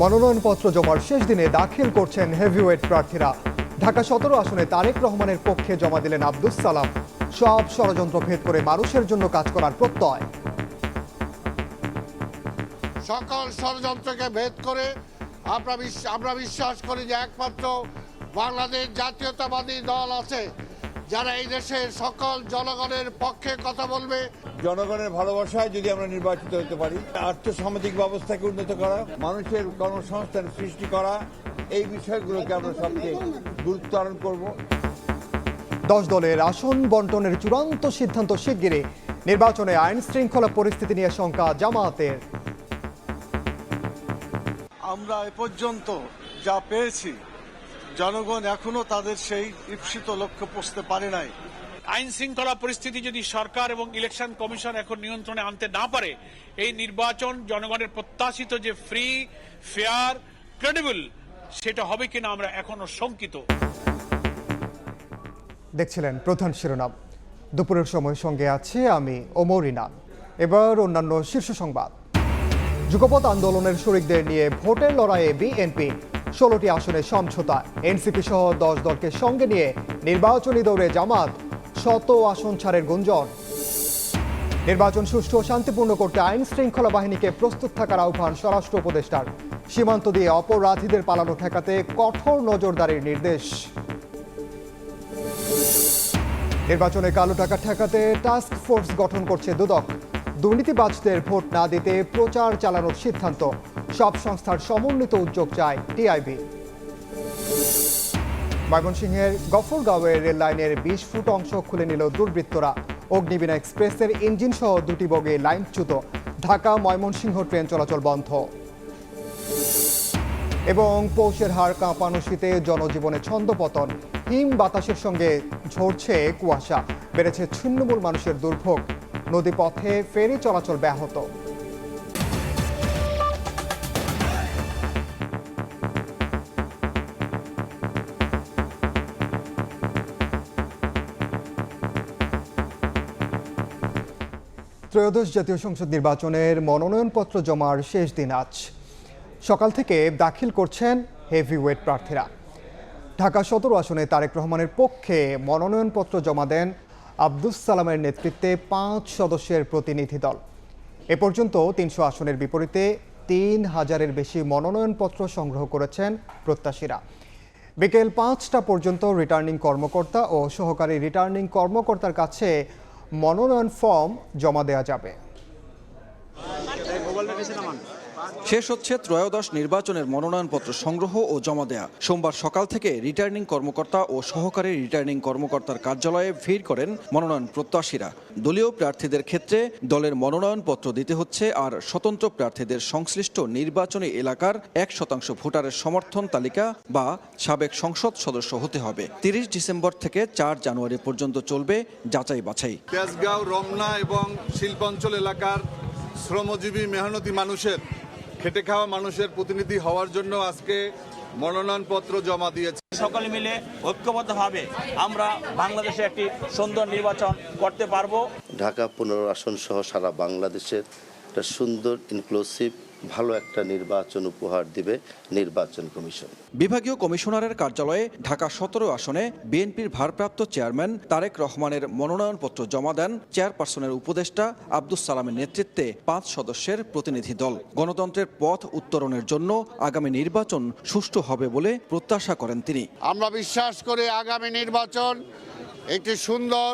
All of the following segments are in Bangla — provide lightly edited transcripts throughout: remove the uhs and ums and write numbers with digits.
মনোনয়নপত্র জমার শেষ দিনে দাখিল করছেন হেভিওয়েট প্রার্থীরা। ঢাকা ১৭ আসনে তারেক রহমানের পক্ষে জমা দিলেন আব্দুস সালাম। সব ষড়যন্ত্র ভেদ করে মানুষের জন্য কাজ করার প্রত্যয়। সকল ষড়যন্ত্রকে ভেদ করে আমরা বিশ্বাস করি যে একমাত্র বাংলাদেশ জাতীয়তাবাদী দল আছে যারা এই দেশের সকল জনগণের পক্ষে কথা বলবে। জনগণের ভালোবাসায় যদি আমরা নির্বাচিত হতে পারি, আর্থসামাজিক ব্যবস্থাকে উন্নত করা, মানুষের কর্মসংস্থান সৃষ্টি করা, এই বিষয়গুলোকে আমরা সবচেয়ে গুরুত্ব আরোপ করব। 10 দলের আসন বন্টনের চূড়ান্ত সিদ্ধান্ত শিগগিরই। নির্বাচনে আইন শৃঙ্খলা পরিস্থিতি নিয়ে শঙ্কা জামায়াতের। আমরা এ পর্যন্ত যা পেয়েছি, জনগণ এখনো তাদের সেই ঈপ্সিত লক্ষ্য পৌঁছতে পারে নাই। আইন শৃঙ্খলা পরিস্থিতি যদি সরকার এবং ইলেকশন কমিশন এখন নিয়ন্ত্রণে আনতে না পারে, এই নির্বাচন জনগণের প্রত্যাশিত যে ফ্রি, ফেয়ার, ক্রেডিবল সেটা হবে কিনা আমরা এখনো শঙ্কিত। দেখছিলেন প্রধান শিরোনাম। দুপুরের সময় সঙ্গে আছে আমি ওমর ইনাম। এবার অন্যান্য শীর্ষ সংবাদ। যুগপৎ আন্দোলনের শরিকদের নিয়ে ভোটের লড়াইয়ে বিএনপি 16টি আসনে সমঝোতা। এনসিপি সহ 10 দলকে সঙ্গে নিয়ে নির্বাচনী দৌড়ে জামাত। 100 আসন ছাড়ের গুঞ্জন। নির্বাচন সুষ্ঠু ও শান্তিপূর্ণ করতে আইন শৃঙ্খলা বাহিনীকে প্রস্তুত থাকার আহ্বান স্বরাষ্ট্র উপদেষ্টার। সীমান্ত দিয়ে অপরাধীদের পালানো ঠেকাতে কঠোর নজরদারির নির্দেশ। নির্বাচনে কালো টাকা ঠেকাতে টাস্ক ফোর্স গঠন করছে দুদক। দুর্নীতিবাজদের ভোট না দিতে প্রচার চালানোর সিদ্ধান্ত। সব সংস্থার সমন্বিত উদ্যোগ চায় টিআইবি। ময়মনসিংহের গফরগাঁওয়ের রেল লাইনের 20 ফুট অংশ খুলে নিল দুর্বৃত্তরা। অগ্নিবীণা এক্সপ্রেসের ইঞ্জিন সহ 2টি বগি লাইনচ্যুত। ঢাকা ময়মনসিংহ ট্রেন চলাচল বন্ধ। এবং পৌষের হাড় কাঁপানো শীতে জনজীবনে ছন্দপতন। হিম বাতাসের সঙ্গে ঝরছে কুয়াশা। বেড়েছে ছিন্নমূল মানুষের দুর্ভোগ। নদীপথে ফেরি চলাচল ব্যাহত। ত্রয়োদশ জাতীয় সংসদ নির্বাচনের মনোনয়নপত্র জমার শেষ দিন আজ। সকাল থেকে দাখিল করছেন হেভিওয়েট প্রার্থীরা। ঢাকা 17 আসনে তারেক রহমানের পক্ষে মনোনয়নপত্র জমা দেন আব্দুস সালামের নেতৃত্বে 5 সদস্যের প্রতিনিধি দল। এ পর্যন্ত 300 আসনের বিপরীতে 3000-এর বেশি মনোনয়নপত্র সংগ্রহ করেছেন প্রত্যাশীরা। বিকেল 5টা পর্যন্ত রিটার্নিং কর্মকর্তা ও সহকারী রিটার্নিং কর্মকর্তার কাছে মনোনয়ন ফর্ম জমা দেওয়া যাবে। শেষ হচ্ছে ত্রয়োদশ নির্বাচনের মনোনয়নপত্র সংগ্রহ ও জমা দেয়া। সোমবার সকাল থেকে রিটার্নিং কর্মকর্তা ও সহকারী রিটার্নিং কর্মকর্তার কার্যালয়ে ভিড় করেন মনোনয়ন প্রত্যাশীরা। দলীয় প্রার্থীদের ক্ষেত্রে দলের মনোনয়নপত্র দিতে হচ্ছে, আর স্বতন্ত্র প্রার্থীদের সংশ্লিষ্ট নির্বাচনী এলাকার 1% ভোটারের সমর্থন তালিকা বা সাবেক সংসদ সদস্য হতে হবে। 30 ডিসেম্বর থেকে 4 জানুয়ারি পর্যন্ত চলবে যাচাই বাছাই। তেজগাঁও, রমনা এবং শিল্পাঞ্চল এলাকার শ্রমজীবী মেহনতি মানুষের, খেটে খাওয়া মানুষের প্রতিনিধি হওয়ার জন্য আজকে মনোনয়নপত্র জমা দিয়েছে। সকলে মিলে ঐক্যবদ্ধভাবে আমরা বাংলাদেশে একটি সুন্দর নির্বাচন করতে পারবো। ঢাকা 15 আসন সহ সারা বাংলাদেশের একটা সুন্দর ইনক্লুসিভ ভালো একটা নির্বাচন উপহার দিবে নির্বাচন কমিশন। বিভাগীয় কমিশনারের কার্যালয়ে ঢাকা 17 আসনে বিএনপির ভারপ্রাপ্ত চেয়ারম্যান তারেক রহমানের মনোনয়নপত্র জমা দেন চেয়ারপারসনের উপদেষ্টা আব্দুস সালামের নেতৃত্বে 5 সদস্যের প্রতিনিধি দল। গণতন্ত্রের পথ উত্তরণের জন্য আগামী নির্বাচন সুষ্ঠু হবে বলে প্রত্যাশা করেন তিনি। আমরা বিশ্বাস করি আগামী নির্বাচন একটি সুন্দর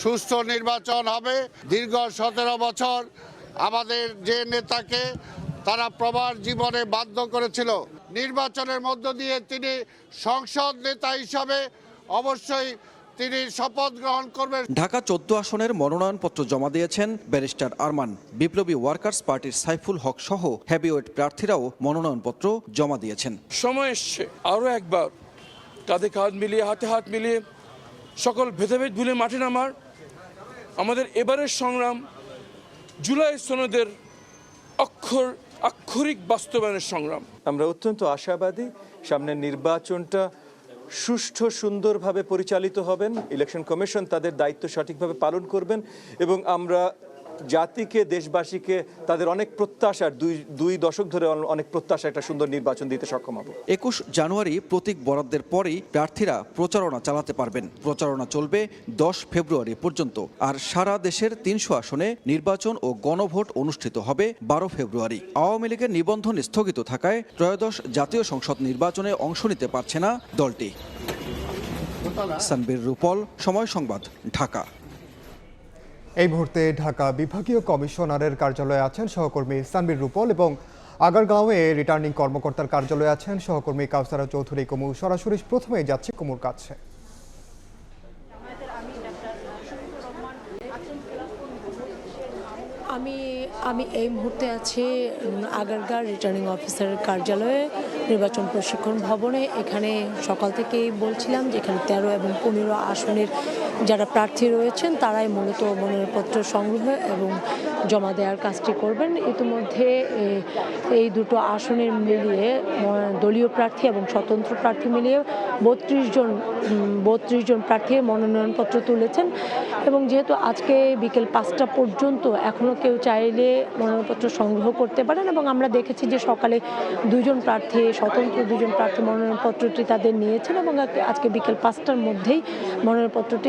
সুষ্ঠু নির্বাচন হবে। দীর্ঘ 17 বছর আমাদের যে নেতাকে তারা প্রবাস জীবনে বাধ্য করেছিল, নির্বাচনের মধ্য দিয়ে তিনি সংসদ নেতা হিসাবে অবশ্যই তিনি শপথ গ্রহণ করবেন। ঢাকা 14 আসনের মনোনয়নপত্র জমা দিয়েছেন ব্যারিস্টার আরমান। বিপ্লবী ওয়ার্কার্স পার্টির সাইফুল হক সহ হেভিওয়েট প্রার্থীরাও মনোনয়নপত্র জমা দিয়েছেন। সময় এসছে আরও একবার কাঁধে কাঁধ মিলিয়ে, হাতে হাত মিলিয়ে, সকল ভেদাভেদ ভুলে মাঠে নামার। আমাদের এবারের সংগ্রাম জুলাই সনদের আক্ষরিক বাস্তবায়নের সংগ্রাম। আমরা অত্যন্ত আশাবাদী সামনের নির্বাচনটা সুষ্ঠু সুন্দরভাবে পরিচালিত হবেন। ইলেকশন কমিশন তাদের দায়িত্ব সঠিকভাবে পালন করবেন এবং আমরা জাতিকে, দেশবাসীকে তাদের অনেক প্রত্যাশার দুই দশক ধরে অনেক প্রত্যাশা একটা সুন্দর নির্বাচন দিতে সক্ষম হব। 21 জানুয়ারি প্রতীক বরাদ্দের পরেই প্রার্থীরা প্রচারণা চালাতে পারবেন। প্রচারণা চলবে 10 ফেব্রুয়ারি পর্যন্ত। আর সারা দেশের 300 আসনে নির্বাচন ও গণভোট অনুষ্ঠিত হবে 12 ফেব্রুয়ারি। আওয়ামী লীগের নিবন্ধন স্থগিত থাকায় ত্রয়োদশ জাতীয় সংসদ নির্বাচনে অংশ নিতে পারছে না দলটি। সানবীর রূপল, সময় সংবাদ, ঢাকা। এই মুহূর্তে ঢাকা বিভাগীয় কমিশনারের কার্যালয়ে আছেন সহকর্মী সানবীর রূপল এবং আগারগাঁওয়ে রিটার্নিং কর্মকর্তার কার্যালয়ে আছেন সহকর্মী কাউসারা চৌধুরী কুমু। সরাসরি প্রথমেই যাচ্ছি কুমুর কাছে। আমি এই মুহূর্তে আছি আগারগাঁও রিটার্নিং অফিসারের কার্যালয়ে, নির্বাচন প্রশিক্ষণ ভবনে। এখানে সকাল থেকেই বলছিলাম যে এখানে 13 এবং 15 আসনের যারা প্রার্থী রয়েছেন তারাই মূলত মনোনয়নপত্র সংগ্রহ এবং জমা দেওয়ার কাজটি করবেন। ইতিমধ্যে এই দুটো আসনের মিলিয়ে দলীয় প্রার্থী এবং স্বতন্ত্র প্রার্থী মিলিয়ে 32 জন প্রার্থী মনোনয়নপত্র তুলেছেন এবং যেহেতু আজকে বিকেল 5টা পর্যন্ত এখনও কেউ চাইলে মনোনয়নপত্র সংগ্রহ করতে পারেন এবং আমরা দেখেছি যে সকালে স্বতন্ত্র 2 জন প্রার্থী মনোনয়নপত্রটি তাদের নিয়েছেন এবং আজকে বিকেল 5টার মধ্যেই মনোনয়নপত্রটি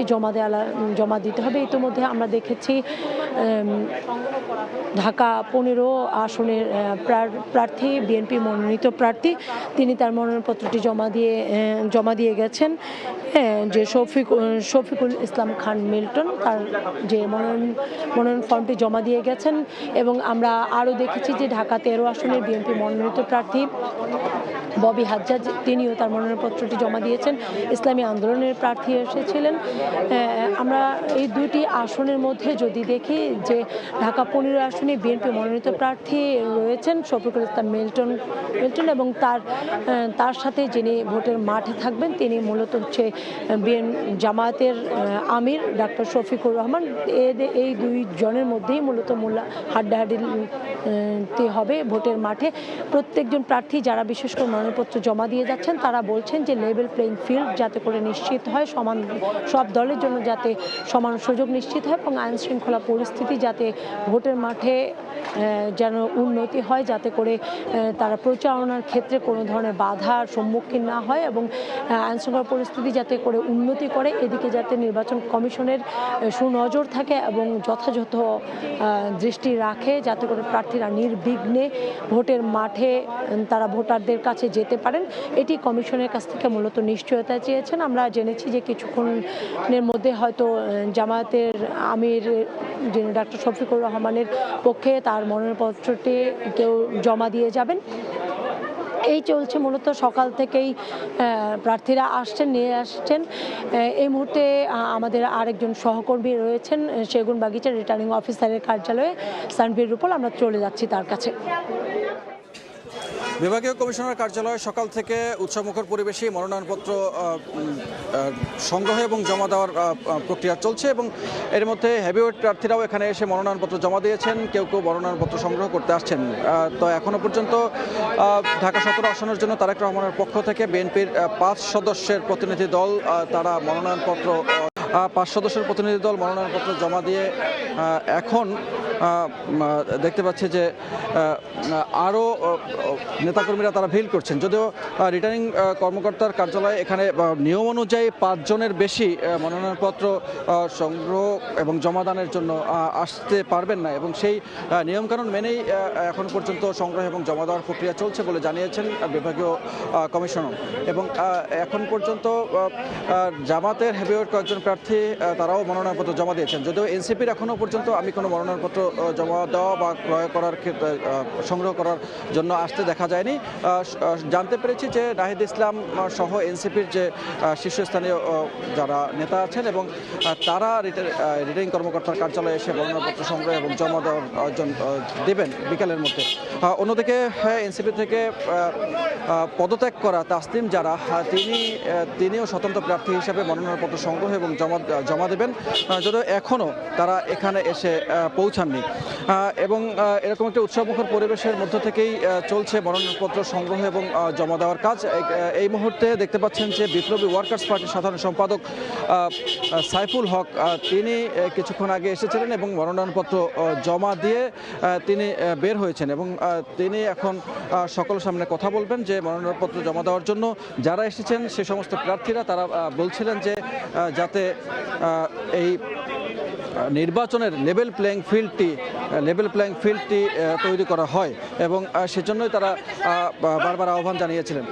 জমা দিতে হবে। ইতিমধ্যে আমরা দেখেছি ঢাকা 15 আসনের প্রার্থী, বিএনপি মনোনীত প্রার্থী, তিনি তার মনোনয়নপত্রটি জমা দিয়ে গেছেন। যে শফিকুল ইসলাম খান মিল্টন তার যে মনোনয়ন ফর্মটি জমা দিয়ে গেছেন এবং আমরা আরও দেখেছি যে ঢাকা 13 আসনের বিএনপি মনোনীত প্রার্থী ববি হাজ্জাজ তিনিও তার মনোনয়নপত্রটি জমা দিয়েছেন। ইসলামী আন্দোলনের প্রার্থী এসেছিলেন। আমরা এই দুটি আসনের মধ্যে যদি দেখি যে ঢাকা 15 আসনে বিএনপি মনোনীত প্রার্থী রয়েছেন শফিকুল ইসলাম মিল্টন এবং তার সাথে যিনি ভোটের মাঠে থাকবেন তিনি মূলত হচ্ছে জামায়াতের আমির ডাক্তার শফিকুর রহমান। এই 2 জনের মধ্যেই মূলত হাড্ডাহাড্ডি হবে ভোটের মাঠে। প্রত্যেকজন প্রার্থী যারা বিশেষ করে মনোনয়নপত্র জমা দিয়ে যাচ্ছেন তারা বলছেন যে লেভেল প্লেইং ফিল্ড যাতে করে নিশ্চিত হয়, সব দলের জন্য যাতে সমান সুযোগ নিশ্চিত হয় এবং আইন শৃঙ্খলা পরিস্থিতি যাতে ভোটের মাঠে যেন উন্নতি হয়, যাতে করে তারা প্রচারণার ক্ষেত্রে কোনো ধরনের বাধার সম্মুখীন না হয় এবং আইন শৃঙ্খলা পরিস্থিতি যাতে করে উন্নতি করে, এদিকে যাতে নির্বাচন কমিশনের সুনজর থাকে এবং যথাযথ দৃষ্টি রাখে যাতে করে প্রার্থীরা নির্বিঘ্নে ভোটের মাঠে তারা ভোটারদের কাছে যেতে পারেন। এটি কমিশনের কাছ থেকে মূলত নিশ্চয়তা চেয়েছেন। আমরা জেনেছি যে কিছুক্ষণের মধ্যে হয়তো জামায়াতের আমির যিনি ডাক্তার শফিকুর রহমানের পক্ষে তার মনোনয়নপত্রটি কেউ জমা দিয়ে যাবেন। এই চলছে মূলত সকাল থেকেই প্রার্থীরা নিয়ে আসছেন। এই মুহূর্তে আমাদের আরেকজন সহকর্মী রয়েছেন সেগুনবাগিচার রিটার্নিং অফিসারের কার্যালয়ে, সানবীর রূপল, আমরা চলে যাচ্ছি তার কাছে। বিভাগীয় কমিশনার কার্যালয়ে সকাল থেকে উৎসবমুখর পরিবেশে মনোনয়নপত্র সংগ্রহ এবং জমা দেওয়ার প্রক্রিয়া চলছে এবং এর মধ্যে হেভিওয়েট প্রার্থীরাও এখানে এসে মনোনয়নপত্র জমা দিয়েছেন, কেউ মনোনয়নপত্র সংগ্রহ করতে আসছেন। তো এখনও পর্যন্ত ঢাকা 17 আসনের জন্য তারেক রহমানের পক্ষ থেকে বিএনপির 5 সদস্যের প্রতিনিধি দল তারা মনোনয়নপত্র 5 সদস্যের প্রতিনিধি দল মনোনয়নপত্র জমা দিয়ে এখন দেখতে পাচ্ছি যে আরও নেতাকর্মীরা তারা ভিড় করছেন। যদিও রিটার্নিং কর্মকর্তার কার্যালয়ে এখানে নিয়ম অনুযায়ী 5 জনের বেশি মনোনয়নপত্র সংগ্রহ এবং জমাদানের জন্য আসতে পারবেন না এবং সেই নিয়মকানুন মেনেই এখন পর্যন্ত সংগ্রহ এবং জমা দেওয়ার প্রক্রিয়া চলছে বলে জানিয়েছেন বিভাগীয় কমিশনার। এবং এখন পর্যন্ত জামাতের হেভিওয়েট কয়েকজন প্রার্থী তারাও মনোনয়নপত্র জমা দিয়েছেন। যদিও এনসিপির এখনও পর্যন্ত আমি কোনো মনোনয়নপত্র জমা দেওয়া বা ক্রয় করার ক্ষেত্রে সংগ্রহ করার জন্য আসতে দেখা যায়নি। জানতে পেরেছি যে নাহিদ ইসলাম সহ এনসিপির যে শীর্ষস্থানীয় যারা নেতা আছেন এবং তারা রিটার্নিং কর্মকর্তার কার্যালয়ে এসে মনোনয়নপত্র সংগ্রহ এবং জমা দেওয়ার দেবেন বিকালের মধ্যে। অন্যদিকে এনসিপি থেকে পদত্যাগ করা তাসলিম যারা তিনিও স্বতন্ত্র প্রার্থী হিসেবে মনোনয়নপত্র সংগ্রহ এবং জমা দেবেন, যদিও এখনও তারা এখানে এসে পৌঁছাননি। আসেনি এবং এরকম একটা উৎসবমুখর পরিবেশের মধ্য থেকেই চলছে মনোনয়নপত্র সংগ্রহ এবং জমা দেওয়ার কাজ। এই মুহূর্তে দেখতে পাচ্ছেন যে বিপ্লবী ওয়ার্কার্স পার্টির সাধারণ সম্পাদক সাইফুল হক তিনি কিছুক্ষণ আগে এসেছিলেন এবং মনোনয়নপত্র জমা দিয়ে তিনি বের হয়েছেন এবং তিনি এখন সকলের সামনে কথা বলবেন যে মনোনয়নপত্র জমা দেওয়ার জন্য যারা এসেছেন সে সমস্ত প্রার্থীরা তারা বলছিলেন যে যাতে এই নির্বাচনের লেভেল প্লেইং ফিল্ডটি তৈরি করা হয় এবং সেজন্যই তারা বারবার আহ্বান জানিয়েছিলেন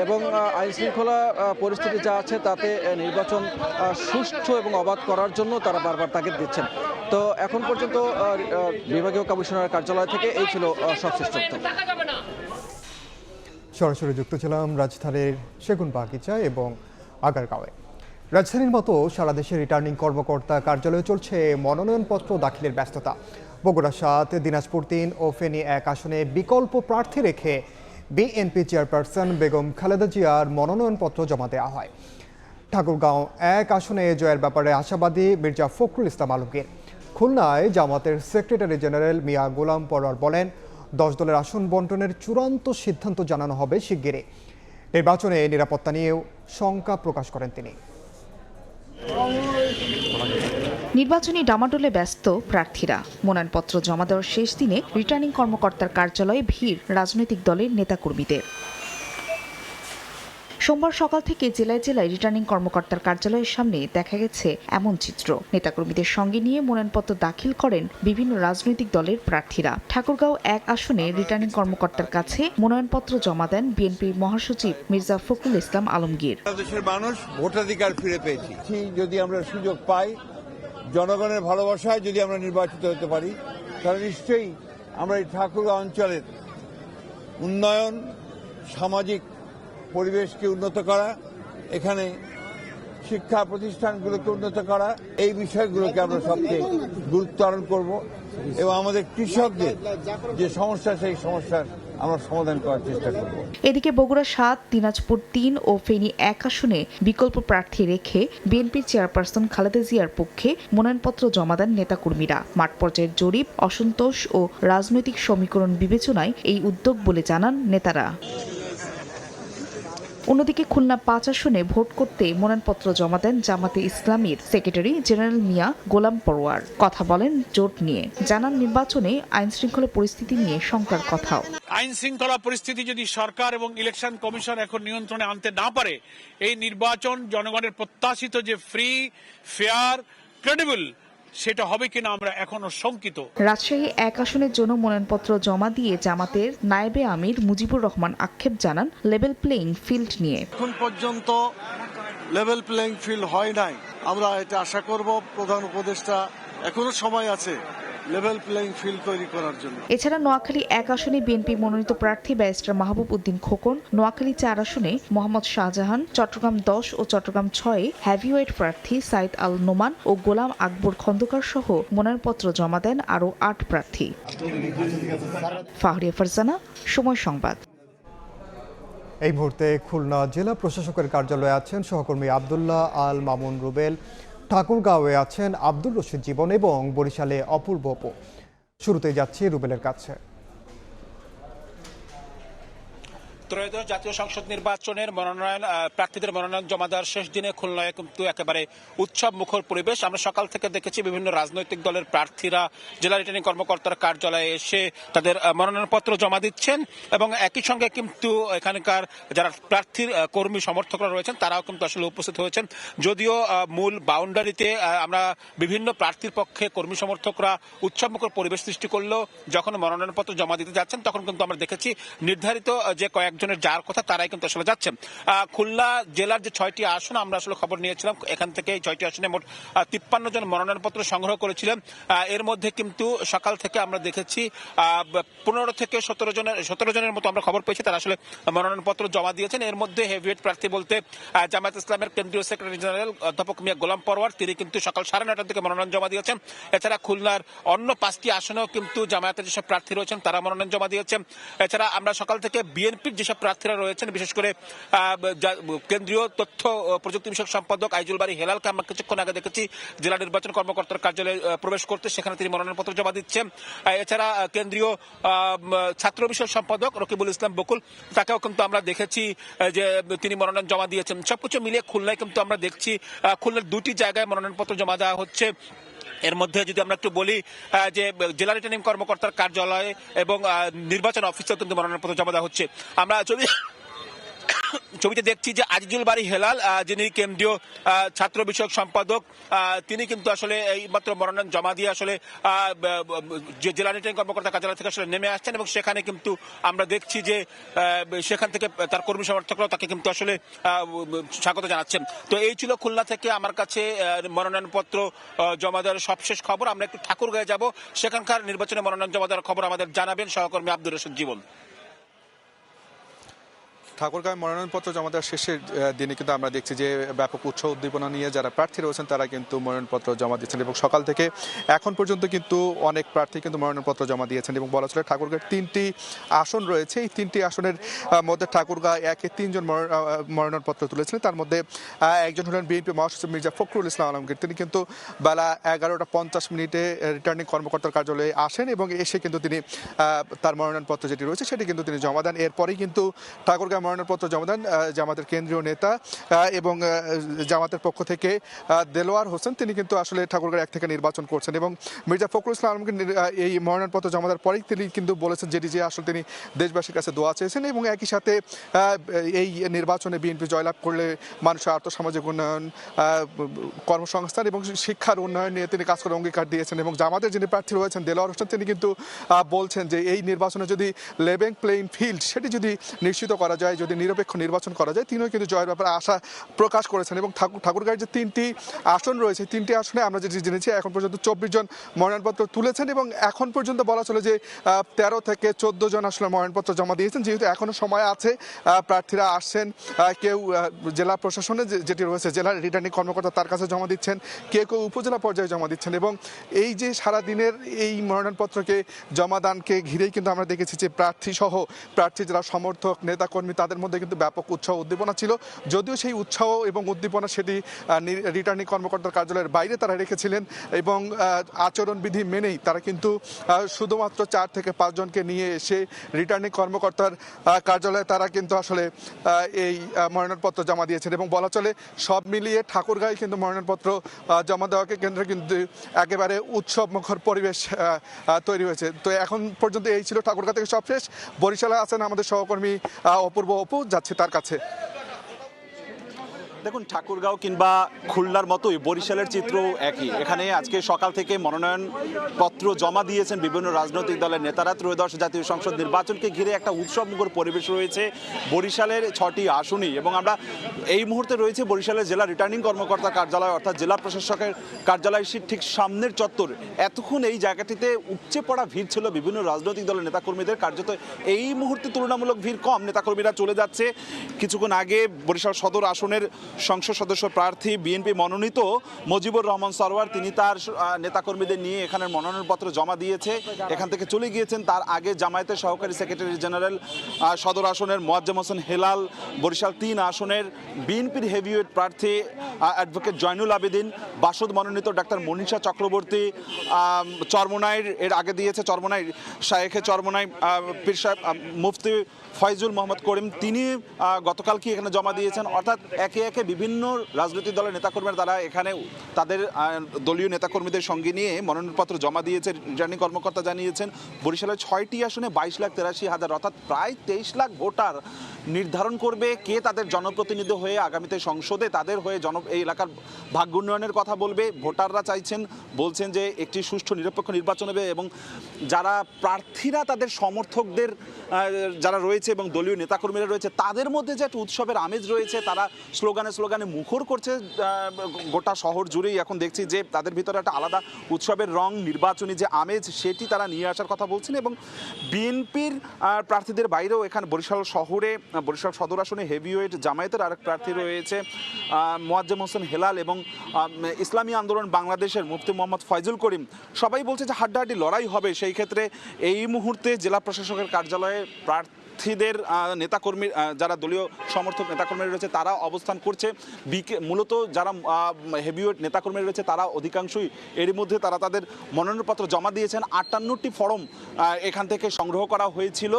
এবং আইন শৃঙ্খলা পরিস্থিতি যা আছে তাতে নির্বাচন সুষ্ঠু এবং অবাধ করার জন্য তারা বারবার তাগিদ দিচ্ছেন। তো এখন পর্যন্ত বিভাগীয় কমিশনার কার্যালয় থেকে এই ছিল সবশেষ তথ্য। সরাসরি যুক্ত ছিলাম রাজধানীর সেগুনবাগিচা এবং আগারগাঁওয়ে। রাজধানীর মতো সারা দেশে রিটার্নিং কর্মকর্তা কার্যালয়ে চলছে মনোনয়নপত্র দাখিলের ব্যস্ততা। বগুড়া ৭, দিনাজপুর ৩ ও ফেনী ১ আসনে বিকল্প প্রার্থী রেখে বিএনপি চেয়ারপারসন বেগম খালেদা জিয়ার মনোনয়নপত্র জমা দেওয়া হয়। ঠাকুরগাঁও ১ আসনে জয়ের ব্যাপারে আশাবাদী মির্জা ফখরুল ইসলাম আলমগীর। খুলনায় জামাতের সেক্রেটারি জেনারেল মিয়া গোলাম পরোয়ার বলেন, ১০ দলের আসন বন্টনের চূড়ান্ত সিদ্ধান্ত জানানো হবে শিগগিরই। নির্বাচনে নিরাপত্তা নিয়েও শঙ্কা প্রকাশ করেন তিনি। নির্বাচনী ডামাডোলে ব্যস্ত প্রার্থীরা। মনোনয়নপত্র জমা দেওয়ার শেষ দিনে রিটার্নিং কর্মকর্তার কার্যালয়ে ভিড় রাজনৈতিক দলের নেতাকর্মীদের। সোমবার সকাল থেকে জেলায় জেলায় রিটার্নিং কর্মকর্তার কার্যালয়ের সামনে দেখা গেছে এমন চিত্র। নেতাকর্মীদের সঙ্গে নিয়ে মনোনয়নপত্র দাখিল করেন বিভিন্ন রাজনৈতিক দলের প্রার্থীরা। ঠাকুরগাঁও ১ আসনে রিটার্নিং কর্মকর্তার কাছে মনোনয়নপত্র জমা দেন বিএনপির মহাসচিব মির্জা ফখরুল ইসলাম আলমগীর। দেশের মানুষ ভোটাধিকার ফিরে পেয়েছি। যদি আমরা সুযোগ পাই, জনগণের ভালোবাসায় যদি আমরা নির্বাচিত হতে পারি, তাহলে নিশ্চয়ই আমরা এই ঠাকুরগাঁও অঞ্চলের উন্নয়ন, সামাজিক পরিবেশকে উন্নত করা, এখানে শিক্ষা প্রতিষ্ঠানগুলোকে উন্নত করা, এই বিষয়গুলোকে আমরা সবচেয়ে গুরুত্ব আরোপ করব এবং আমাদের কৃষকদের যে সমস্যা, সেই সমস্যার আমরা সমাধান করার চেষ্টা করব। এদিকে বগুড়া ৭, দিনাজপুর ৩ ও ফেনী ১ আসনে বিকল্প প্রার্থী রেখে বিএনপির চেয়ারপারসন খালেদা জিয়ার পক্ষে মনোনয়নপত্র জমা দেন নেতাকর্মীরা। মাঠ পর্যায়ের জরিপ, অসন্তোষ ও রাজনৈতিক সমীকরণ বিবেচনায় এই উদ্যোগ বলে জানান নেতারা। অন্যদিকে খুলনা ৫ আসনে ভোট করতে মনোনয়নপত্র জমা দেন জামাতে ইসলামীর সেক্রেটারি জেনারেল মিয়া গোলাম পরোয়ার। কথা বলেন জোট নিয়ে, জানান নির্বাচনে আইন শৃঙ্খলা পরিস্থিতি নিয়ে শঙ্কার কথাও। আইন শৃঙ্খলা পরিস্থিতি যদি সরকার এবং ইলেকশন কমিশন এখন নিয়ন্ত্রণে আনতে না পারে, এই নির্বাচন জনগণের প্রত্যাশিত যে ফ্রি, ফেয়ার, ক্রেডিবল সেটা হবে কিনা আমরা এখনো শঙ্কিত। রাজশাহী ১ আসনের জন্য মনোনয়নপত্র জমা দিয়ে জামাতের নায়েবে আমির মুজিবুর রহমান আক্ষেপ জানান লেভেল প্লেইং ফিল্ড নিয়ে। এখন পর্যন্ত লেভেল প্লেইং ফিল্ড হয় নাই। আমরা এটা আশা করব প্রধান উপদেষ্টা এখনো সময় আছে লেভেল প্লেইং ফিল্ড তৈরি করার জন্য। এছাড়া নোয়াখালী ১ আসনে বিএনপি মনোনীত প্রার্থী ব্যারিস্টার মাহবুব উদ্দিন খোকন, নোয়াখালী ৪ আসনে মোহাম্মদ শাহজাহান, চট্টগ্রাম ১০ ও চট্টগ্রাম ৬ হেভিওয়েট প্রার্থী সাইদ আল নোমান ও গোলাম আকবর খন্দকার সহ মনোনয়নপত্র জমা দেন আরও ৮ প্রার্থী। ফাহরিয়া ফারজানা, সময় সংবাদ। এই মুহূর্তে খুলনা জেলা প্রশাসকের কার্যালয়ে আছেন সহকর্মী আব্দুল্লাহ আল মামুন রুবেল, ঠাকুরগাঁওয়ে আছেন আব্দুর রশিদ জীবন এবং বরিশালে অপূর্ব অপু। শুরুতেই যাচ্ছি রুবেলের কাছে। ত্রয়োদশ জাতীয় সংসদ নির্বাচনের প্রার্থীদের মনোনয়ন জমা দেওয়ার শেষ দিনে খুলনায় কিন্তু একেবারে উৎসব মুখর পরিবেশ। আমরা সকাল থেকে দেখেছি বিভিন্ন রাজনৈতিক দলের প্রার্থীরা জেলা রিটার্নিং কর্মকর্তার কার্যালয়ে এসে তাদের মনোনয়নপত্র জমা দিচ্ছেন এবং একই সঙ্গে কিন্তু এখানকার যারা প্রার্থীর কর্মী সমর্থকরা রয়েছেন তারাও কিন্তু আসলে উপস্থিত হয়েছেন। যদিও মূল বাউন্ডারিতে আমরা বিভিন্ন প্রার্থীর পক্ষে কর্মী সমর্থকরা উৎসব মুখর পরিবেশ সৃষ্টি করলেও যখন মনোনয়নপত্র জমা দিতে যাচ্ছেন তখন কিন্তু আমরা দেখেছি নির্ধারিত যে কয়েকজনের যার কথা তারাই কিন্তু আসলে যাচ্ছেন। খুলনা জেলার যে ৬টি আসন আমরা আসলে খবর নিয়েছিলাম, এখান থেকে এই ৬টি আসনে মোট ৫৩ জন মনোনয়নপত্র সংগ্রহ করেছিলেন। এর মধ্যে কিন্তু সকাল থেকে আমরা দেখেছি ১৫ থেকে ১৭ জনের মতো আমরা খবর পেয়েছি তারা আসলে মনোনয়নপত্র জমা দিয়েছেন। এর মধ্যে হেভিওয়েট প্রার্থী বলতে জামায়াত ইসলামের কেন্দ্রীয় সেক্রেটারি জেনারেল অধ্যাপক মিয়া গোলাম পরোয়ার, তিনি কিন্তু সকাল ৯:৩০ থেকে মনোনয়ন জমা দিয়েছেন। এছাড়া খুলনার অন্য ৫টি আসনেও কিন্তু জামায়াতের যেসব প্রার্থী রয়েছেন তারা মনোনয়ন জমা দিয়েছেন। এছাড়া আমরা সকাল থেকে বিএনপির যেসব যেসব প্রার্থীরা রয়েছেন, বিশেষ করে কেন্দ্রীয় তথ্য প্রযুক্তি বিষয়ক সম্পাদক আইজুল বারী হেলালকে আমরা কিছুক্ষণ আগে দেখেছি জেলা নির্বাচন কর্মকর্তার কার্যালয়ে প্রবেশ করতে, সেখানে তিনি মনোনয়নপত্র জমা দিচ্ছেন। এছাড়া কেন্দ্রীয় ছাত্র বিষয়ক সম্পাদক রকিবুল ইসলাম বকুল, তাকেও কিন্তু আমরা দেখেছি যে তিনি মনোনয়ন জমা দিয়েছেন। সবকিছু মিলিয়ে খুলনায় কিন্তু আমরা দেখছি খুলনার দুটি জায়গায় মনোনয়নপত্র জমা দেওয়া হচ্ছে। এর মধ্যে যদি আমরা একটু বলি যে জেলা রিটার্নিং কর্মকর্তার কার্যালয়ে এবং নির্বাচন অফিসেও কিন্তু মনোনয়নপত্র জমা দেওয়া হচ্ছে। আমরা ছবিতে দেখছি যে আজিজুল বারী হেলাল, যিনি কেন্দ্রীয় ছাত্র বিষয়ক সম্পাদক, তিনি কিন্তু আসলে এই মাত্র মনোনয়ন জমা দিয়ে আসলে যে জেলা রিটার্নিং কর্মকর্তা কার্যালয় থেকে আসলে নেমে আসছেন এবং সেখানে কিন্তু আমরা দেখছি যে সেখান থেকে তার কর্মী সমর্থকরাও তাকে কিন্তু আসলে স্বাগত জানাচ্ছেন। তো এই ছিল খুলনা থেকে আমার কাছে মনোনয়নপত্র জমা দেওয়ার সবশেষ খবর। আমরা একটু ঠাকুরগাঁয়ে যাব, সেখানকার নির্বাচনে মনোনয়ন জমা দেওয়ার খবর আমাদের জানাবেন সহকর্মী আব্দুর রশিদ জীবন। ঠাকুরগাঁয় মনোনয়নপত্র জমা দেওয়ার শেষের দিনে কিন্তু আমরা দেখছি যে ব্যাপক উৎসাহ উদ্দীপনা নিয়ে যারা প্রার্থী রয়েছেন তারা কিন্তু মনোনয়নপত্র জমা দিচ্ছেন এবং সকাল থেকে এখন পর্যন্ত কিন্তু অনেক প্রার্থী কিন্তু মনোনয়নপত্র জমা দিয়েছেন এবং বলা চলে ঠাকুরগাঁয়ের 3টি আসন রয়েছে। এই 3টি আসনের মধ্যে ঠাকুরগাঁ 3 জন মনোনয়নপত্র তুলেছিলেন। তার মধ্যে একজন হলেন বিএনপি মহাসচিব মির্জা ফখরুল ইসলাম আলমগীর। তিনি কিন্তু বেলা 11:50 রিটার্নিং কর্মকর্তার কার্যালয়ে আসেন এবং এসে কিন্তু তিনি তার মনোনয়নপত্র যেটি রয়েছে সেটি কিন্তু তিনি জমা দেন। এরপরেই কিন্তু ঠাকুরগাঁ মনোনয়নপত্র জমা দেন জামাতের কেন্দ্রীয় নেতা এবং জামাতের পক্ষ থেকে দেলোয়ার হোসেন, তিনি কিন্তু আসলে ঠাকুরগাঁও 1 থেকে নির্বাচন করছেন এবং মির্জা ফখরুল ইসলাম আলমগীর এই মনোনয়নপত্র জমা দেওয়ার পরেই তিনি কিন্তু বলেছেন যেটি যে আসলে তিনি দেশবাসীর কাছে দোয়া চেয়েছেন এবং একই সাথে এই নির্বাচনে বিএনপি জয়লাভ করলে মানুষের আর্থসামাজিক উন্নয়ন, কর্মসংস্থান এবং শিক্ষার উন্নয়ন নিয়ে তিনি কাজ করার অঙ্গীকার দিয়েছেন এবং জামাতের যিনি প্রার্থী রয়েছেন দেলোয়ার হোসেন, তিনি কিন্তু বলছেন যে এই নির্বাচনে যদি লেভেল প্লেইং ফিল্ড সেটি যদি নিশ্চিত করা যায়, যদি নিরপেক্ষ নির্বাচন করা যায়, তিনিও কিন্তু জয়ের ব্যাপারে আশা প্রকাশ করেছেন এবং ঠাকুরগাঁয়ের যে 3টি আসন রয়েছে 3টি আসনে আমরা যেটি জেনেছি এখন পর্যন্ত 24 জন মনোনয়নপত্র তুলেছেন এবং এখন পর্যন্ত বলা চলে যে 13 থেকে 14 জন আসলে মনোনয়নপত্র জমা দিয়েছেন। যেহেতু এখনো সময় আছে, প্রার্থীরা আসছেন, কেউ জেলা প্রশাসনে যেটি রয়েছে জেলা রিটার্নিং কর্মকর্তা তার কাছে জমা দিচ্ছেন, কেউ উপজেলা পর্যায়ে জমা দিচ্ছেন এবং এই যে সারাদিনের এই মনোনয়নপত্রকে জমাদানকে ঘিরেই কিন্তু আমরা দেখেছি যে প্রার্থী সহ প্রার্থী যারা সমর্থক নেতাকর্মী তাদের মধ্যে কিন্তু ব্যাপক উৎসাহ উদ্দীপনা ছিল। যদিও সেই উৎসাহ এবং উদ্দীপনা সেটি রিটার্নিং কর্মকর্তার কার্যালয়ের বাইরে তারা রেখেছিলেন এবং আচরণবিধি মেনেই তারা কিন্তু শুধুমাত্র 4 থেকে 5 জনকে নিয়ে এসে রিটার্নিং কর্মকর্তার কার্যালয়ে তারা কিন্তু আসলে এই মনোনয়নপত্র জমা দিয়েছেন এবং বলা চলে সব মিলিয়ে ঠাকুরগাঁয়ে কিন্তু মনোনয়নপত্র জমা দেওয়াকে কেন্দ্রে কিন্তু একেবারে উৎসবমুখর পরিবেশ তৈরি হয়েছে। তো এখন পর্যন্ত এই ছিল ঠাকুরগাঁ থেকে সবশেষ। বরিশালে আছেন আমাদের সহকর্মী অপূর্ব অপু, যাচ্ছে তার কাছে। দেখুন, ঠাকুরগাঁও কিংবা খুলনার মতোই বরিশালের চিত্র একই। এখানে আজকে সকাল থেকে মনোনয়নপত্র জমা দিয়েছেন বিভিন্ন রাজনৈতিক দলের নেতারা। 13শ জাতীয় সংসদ নির্বাচনকে ঘিরে একটা উৎসবমুখর পরিবেশ রয়েছে বরিশালের 6টি আসনই এবং আমরা এই মুহূর্তে রয়েছে বরিশালের জেলা রিটার্নিং কর্মকর্তা কার্যালয় অর্থাৎ জেলা প্রশাসকের কার্যালয় ঠিক সামনের চত্বর। এতক্ষণ এই জায়গাটিতে উপচে পড়া ভিড় ছিল বিভিন্ন রাজনৈতিক দলের নেতাকর্মীদের। কার্যত এই মুহূর্তে তুলনামূলক ভিড় কম, নেতাকর্মীরা চলে যাচ্ছে। কিছুক্ষণ আগে বরিশাল সদর আসনের সংসদ সদস্য প্রার্থী বিএনপি মনোনীত মজিবুর রহমান সরওয়ার, তিনি তার নেতাকর্মীদের নিয়ে এখানে মনোনয়নপত্র জমা দিয়েছে, এখান থেকে চলে গিয়েছেন। তার আগে জামায়াতের সহকারী সেক্রেটারি জেনারেল সদর আসনের মোয়াজ্জেম হোসেন হেলাল, বরিশাল 3 আসনের বিএনপির হেভিওয়েট প্রার্থী অ্যাডভোকেট জয়নুল আবেদিন, বাসদ মনোনীত ডাক্তার মনীষা চক্রবর্তী, চরমোনাইর এর আগে দিয়েছে চরমোনাই শায়েখে চরমোনাই পীর সাহেব মুফতি ফয়জুল মোহাম্মদ করিম, তিনি গতকাল কি এখানে জমা দিয়েছেন। অর্থাৎ একে একে বিভিন্ন রাজনৈতিক দলের নেতাকর্মীরা তারা এখানে তাদের দলীয় নেতাকর্মীদের সঙ্গে নিয়ে মনোনয়নপত্র জমা দিয়েছে। রিটার্নিং কর্মকর্তা জানিয়েছেন বরিশালের 6টি আসনে 22,83,000 অর্থাৎ প্রায় 23 লাখ ভোটার নির্ধারণ করবে কে তাদের জনপ্রতিনিধি হয়ে আগামীতে সংসদে তাদের হয়ে এই এলাকার ভাগ্য উন্নয়নের কথা বলবে। ভোটাররা বলছেন যে একটি সুষ্ঠু নিরপেক্ষ নির্বাচন হবে এবং যারা প্রার্থীরা তাদের সমর্থকদের যারা রয়েছে এবং দলীয় নেতাকর্মীরা রয়েছে তাদের মধ্যে যে একটা উৎসবের আমেজ রয়েছে, তারা স্লোগানে মুখর করছে গোটা শহর জুড়েই। এখন দেখছি যে তাদের ভিতরে একটা আলাদা উৎসবের রং, নির্বাচনী যে আমেজ সেটি তারা নিয়ে আসার কথা বলছেন এবং বিএনপির প্রার্থীদের বাইরেও এখানে বরিশাল শহরে বরিশাল সদর আসনে হেভিওয়েট জামায়াতের আরেক প্রার্থী রয়েছে মোয়াজ্জেম হোসেন হেলাল এবং ইসলামী আন্দোলন বাংলাদেশের মুফতি মোহাম্মদ ফয়জুল করিম। সবাই বলছে যে হাড্ডাহাড্ডি লড়াই হবে। সেই ক্ষেত্রে এই মুহূর্তে জেলা প্রশাসকের কার্যালয়ে প্রার্থীদের নেতাকর্মী যারা দলীয় সমর্থক নেতাকর্মীরা রয়েছে তারা অবস্থান করছে। মূলত যারা হেভিওয়েট নেতাকর্মী রয়েছে তারা অধিকাংশই এরই মধ্যে তারা তাদের মনোনয়নপত্র জমা দিয়েছেন। 58টি ফর্ম এখান থেকে সংগ্রহ করা হয়েছিল।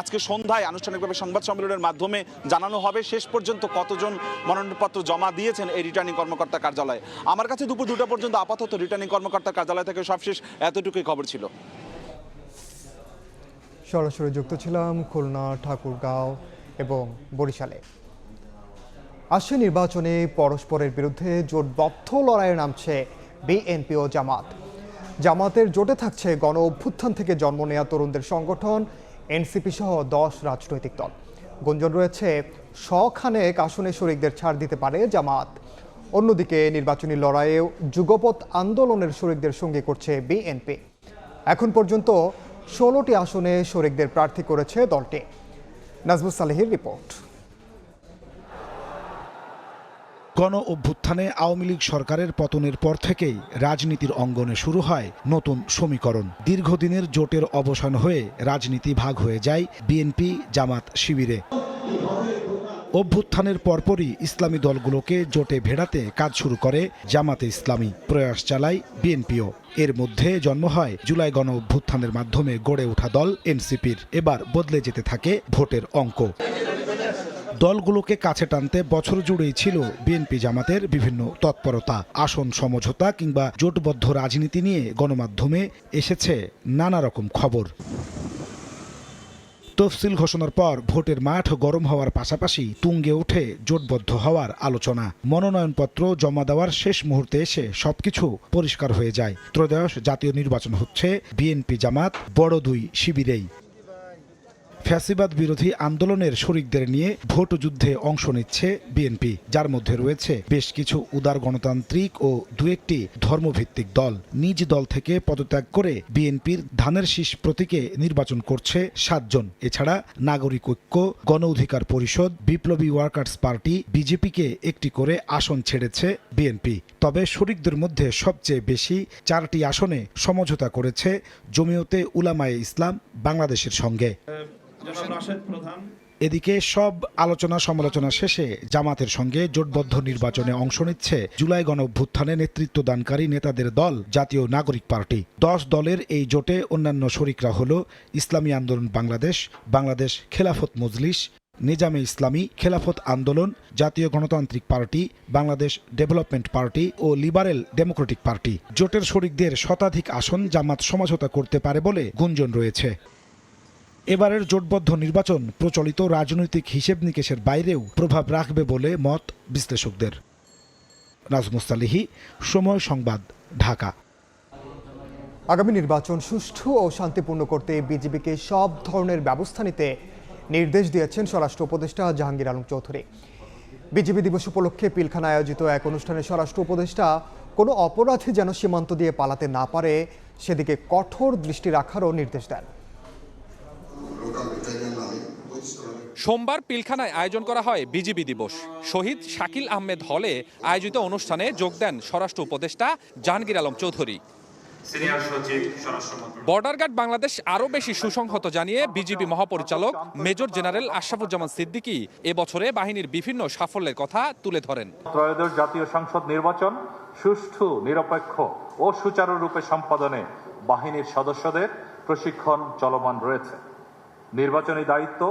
আজকে সন্ধ্যায় আনুষ্ঠানিকভাবে সংবাদ সম্মেলনের মাধ্যমে জানানো হবে শেষ পর্যন্ত কতজন মনোনয়নপত্র জমা দিয়েছেন এই রিটার্নিং কর্মকর্তা কার্যালয়ে। আমার কাছে দুপুর 2টা পর্যন্ত আপাতত রিটার্নিং কর্মকর্তা কার্যালয় থেকে সবশেষ এতটুকুই খবর ছিল। সরাসরি যুক্ত ছিলাম খুলনা, ঠাকুরগাঁও এবং বরিশালে। আসছে নির্বাচনে পরস্পরের বিরুদ্ধে জোটবদ্ধ লড়াইয়ে নামছে বিএনপি ও জামাত। জামাতের জোটে থাকছে গণ অভ্যুত্থান থেকে জন্ম নেওয়া তরুণদের সংগঠন এনসিপি সহ 10 রাজনৈতিক দল। গুঞ্জন রয়েছে শখানেক আসনে শরিকদের ছাড় দিতে পারে জামাত। অন্যদিকে নির্বাচনী লড়াইয়েও যুগপৎ আন্দোলনের শরিকদের সঙ্গে করছে বিএনপি। এখন পর্যন্ত 16টি আসনে শরিকদের প্রার্থী করেছে দলটি। নাজমুস সালেহীর রিপোর্ট। গণ অভ্যুত্থানে আওয়ামী লীগ সরকারের পতনের পর থেকেই রাজনীতির অঙ্গনে শুরু হয় নতুন সমীকরণ। দীর্ঘদিনের জোটের অবসান হয়ে রাজনীতি ভাগ হয়ে যায় বিএনপি জামাত শিবিরে। অভ্যুত্থানের পরপরই ইসলামী দলগুলোকে জোটে ভেড়াতে কাজ শুরু করে জামাতে ইসলামী, প্রয়াস চালায় বিএনপিও। এর মধ্যে জন্ম হয় জুলাই গণ অভ্যুত্থানের মাধ্যমে গড়ে ওঠা দল এনসিপির। এবার বদলে যেতে থাকে ভোটের অঙ্ক। দলগুলোকে কাছে টানতে বছর জুড়েই ছিল বিএনপি জামাতের বিভিন্ন তৎপরতা। আসন সমঝোতা কিংবা জোটবদ্ধ রাজনীতি নিয়ে গণমাধ্যমে এসেছে নানা রকম খবর। তফসিল ঘোষণার পর ভোটের মাঠ গরম হওয়ার পাশাপাশি তুঙ্গে ওঠে জোটবদ্ধ হওয়ার আলোচনা। মনোনয়নপত্র জমা দেওয়ার শেষ মুহূর্তে এসে সবকিছু পরিষ্কার হয়ে যায়। ত্রয়োদশ জাতীয় নির্বাচন হচ্ছে বিএনপি জামাত বড় দুই শিবিরেই। ফ্যাসিবাদ বিরোধী আন্দোলনের শরিকদের নিয়ে ভোট যুদ্ধে অংশ নিচ্ছে বিএনপি, যার মধ্যে রয়েছে বেশ কিছু উদার গণতান্ত্রিক ও দু একটি ধর্মভিত্তিক দল। নিজ দল থেকে পদত্যাগ করে বিএনপির ধানের শীষ প্রতীকে নির্বাচন করছে 7 জন। এছাড়া নাগরিক ঐক্য, গণ অধিকার পরিষদ, বিপ্লবী ওয়ার্কার্স পার্টি, বিজেপিকে একটি করে আসন ছেড়েছে বিএনপি। তবে শরিকদের মধ্যে সবচেয়ে বেশি 4টি আসনে সমঝোতা করেছে জমিয়তে উলামায়ে ইসলাম বাংলাদেশের সঙ্গে। এদিকে সব আলোচনা সমালোচনা শেষে জামাতের সঙ্গে জোটবদ্ধ নির্বাচনে অংশ নিচ্ছে জুলাই গণ অভ্যুত্থানে নেতৃত্বদানকারী নেতাদের দল জাতীয় নাগরিক পার্টি। 10 দলের এই জোটে অন্যান্য শরিকরা হল ইসলামী আন্দোলন বাংলাদেশ, বাংলাদেশ খেলাফত মজলিস, নিজামে ইসলামী, খেলাফত আন্দোলন, জাতীয় গণতান্ত্রিক পার্টি, বাংলাদেশ ডেভেলপমেন্ট পার্টি ও লিবারেল ডেমোক্রেটিক পার্টি। জোটের শরিকদের শতাধিক আসন জামাত সমঝোতা করতে পারে বলে গুঞ্জন রয়েছে। এবারের জোটবদ্ধ নির্বাচন প্রচলিত রাজনৈতিক হিসেব নিকেশের বাইরেও প্রভাব রাখবে বলে মত বিশ্লেষকদের। নাজমুস সালেহী, সময় সংবাদ, ঢাকা। আগামী নির্বাচন সুষ্ঠু ও শান্তিপূর্ণ করতে বিজিবিকে সব ধরনের ব্যবস্থা নিতে নির্দেশ দিয়েছেন স্বরাষ্ট্র উপদেষ্টা জাহাঙ্গীর আলম চৌধুরী। বিজিবি দিবস উপলক্ষে পিলখানায় আয়োজিত এক অনুষ্ঠানে স্বরাষ্ট্র উপদেষ্টা কোনো অপরাধী যেন সীমান্ত দিয়ে পালাতে না পারে সেদিকে কঠোর দৃষ্টি রাখারও নির্দেশ দেন। সোমবার পিলখানায় আয়োজন করা হয় বিজিবি দিবস। শহীদ শাকিল আহমেদ হলে আয়োজিত অনুষ্ঠানে যোগ দেন স্বরাষ্ট্র উপদেষ্টা জাহাঙ্গীর আলম চৌধুরী। বর্ডার গার্ড বাংলাদেশ আরও বেশি সুসংহত জানিয়ে বিজিবি মহাপরিচালক মেজর জেনারেল আশরাফুজ্জামান সিদ্দিকী এবছরে বাহিনীর বিভিন্ন সাফল্যের কথা তুলে ধরেন। ত্রয়োদশ জাতীয় সংসদ নির্বাচন সুষ্ঠু, নিরপেক্ষ ও সুচারুরূপে সম্পাদনে বাহিনীর সদস্যদের প্রশিক্ষণ চলমান রয়েছে। নির্বাচনী দায়িত্ব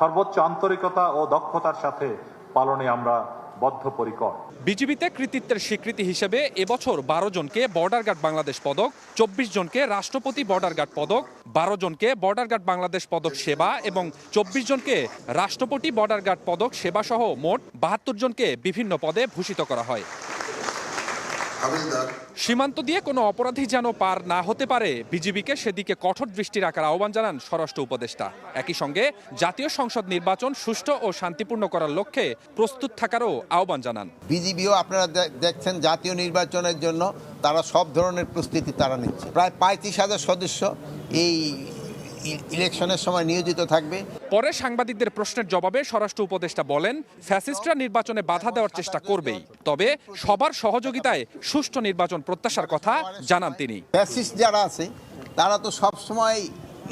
সর্বোচ্চ আন্তরিকতা ও দক্ষতার সাথে পালনে আমরা বদ্ধপরিকর। বিজিবিতে কৃতিত্বের স্বীকৃতি হিসেবে এবছর 12 জনকে বর্ডার গার্ড বাংলাদেশ পদক, 24 জনকে রাষ্ট্রপতি বর্ডার গার্ড পদক, 12 জনকে বর্ডার গার্ড বাংলাদেশ পদক সেবা এবং 24 জনকে রাষ্ট্রপতি বর্ডার গার্ড পদক সেবা সহ মোট 72 জনকে বিভিন্ন পদে ভূষিত করা হয়। সীমান্ত দিয়ে কোনো অপরাধী যেন পার না হতে পারে, বিজিবিকে সেদিকে কঠোর দৃষ্টি রাখার আহ্বান জানান স্বরাষ্ট্র উপদেষ্টা। একই সঙ্গে জাতীয় সংসদ নির্বাচন সুষ্ঠু ও শান্তিপূর্ণ করার লক্ষ্যে প্রস্তুত থাকারও আহ্বান জানান। বিজিবিও আপনারা দেখছেন জাতীয় নির্বাচনের জন্য তারা সব ধরনের প্রস্তুতি তারা নিচ্ছে। প্রায় 35,000 সদস্য এই ইলেকশনের সময় নিয়োজিত থাকবে। পরে সাংবাদিকদের প্রশ্নের জবাবে স্বরাষ্ট্র উপদেষ্টা বলেন, ফ্যাসিস্টরা নির্বাচনে বাধা দেওয়ার চেষ্টা করবেই, তবে সবার সহযোগিতায় সুষ্ঠু নির্বাচন প্রত্যাশার কথা জানান তিনি। ফ্যাসিস্ট যারা আছে তারা তো সব সময়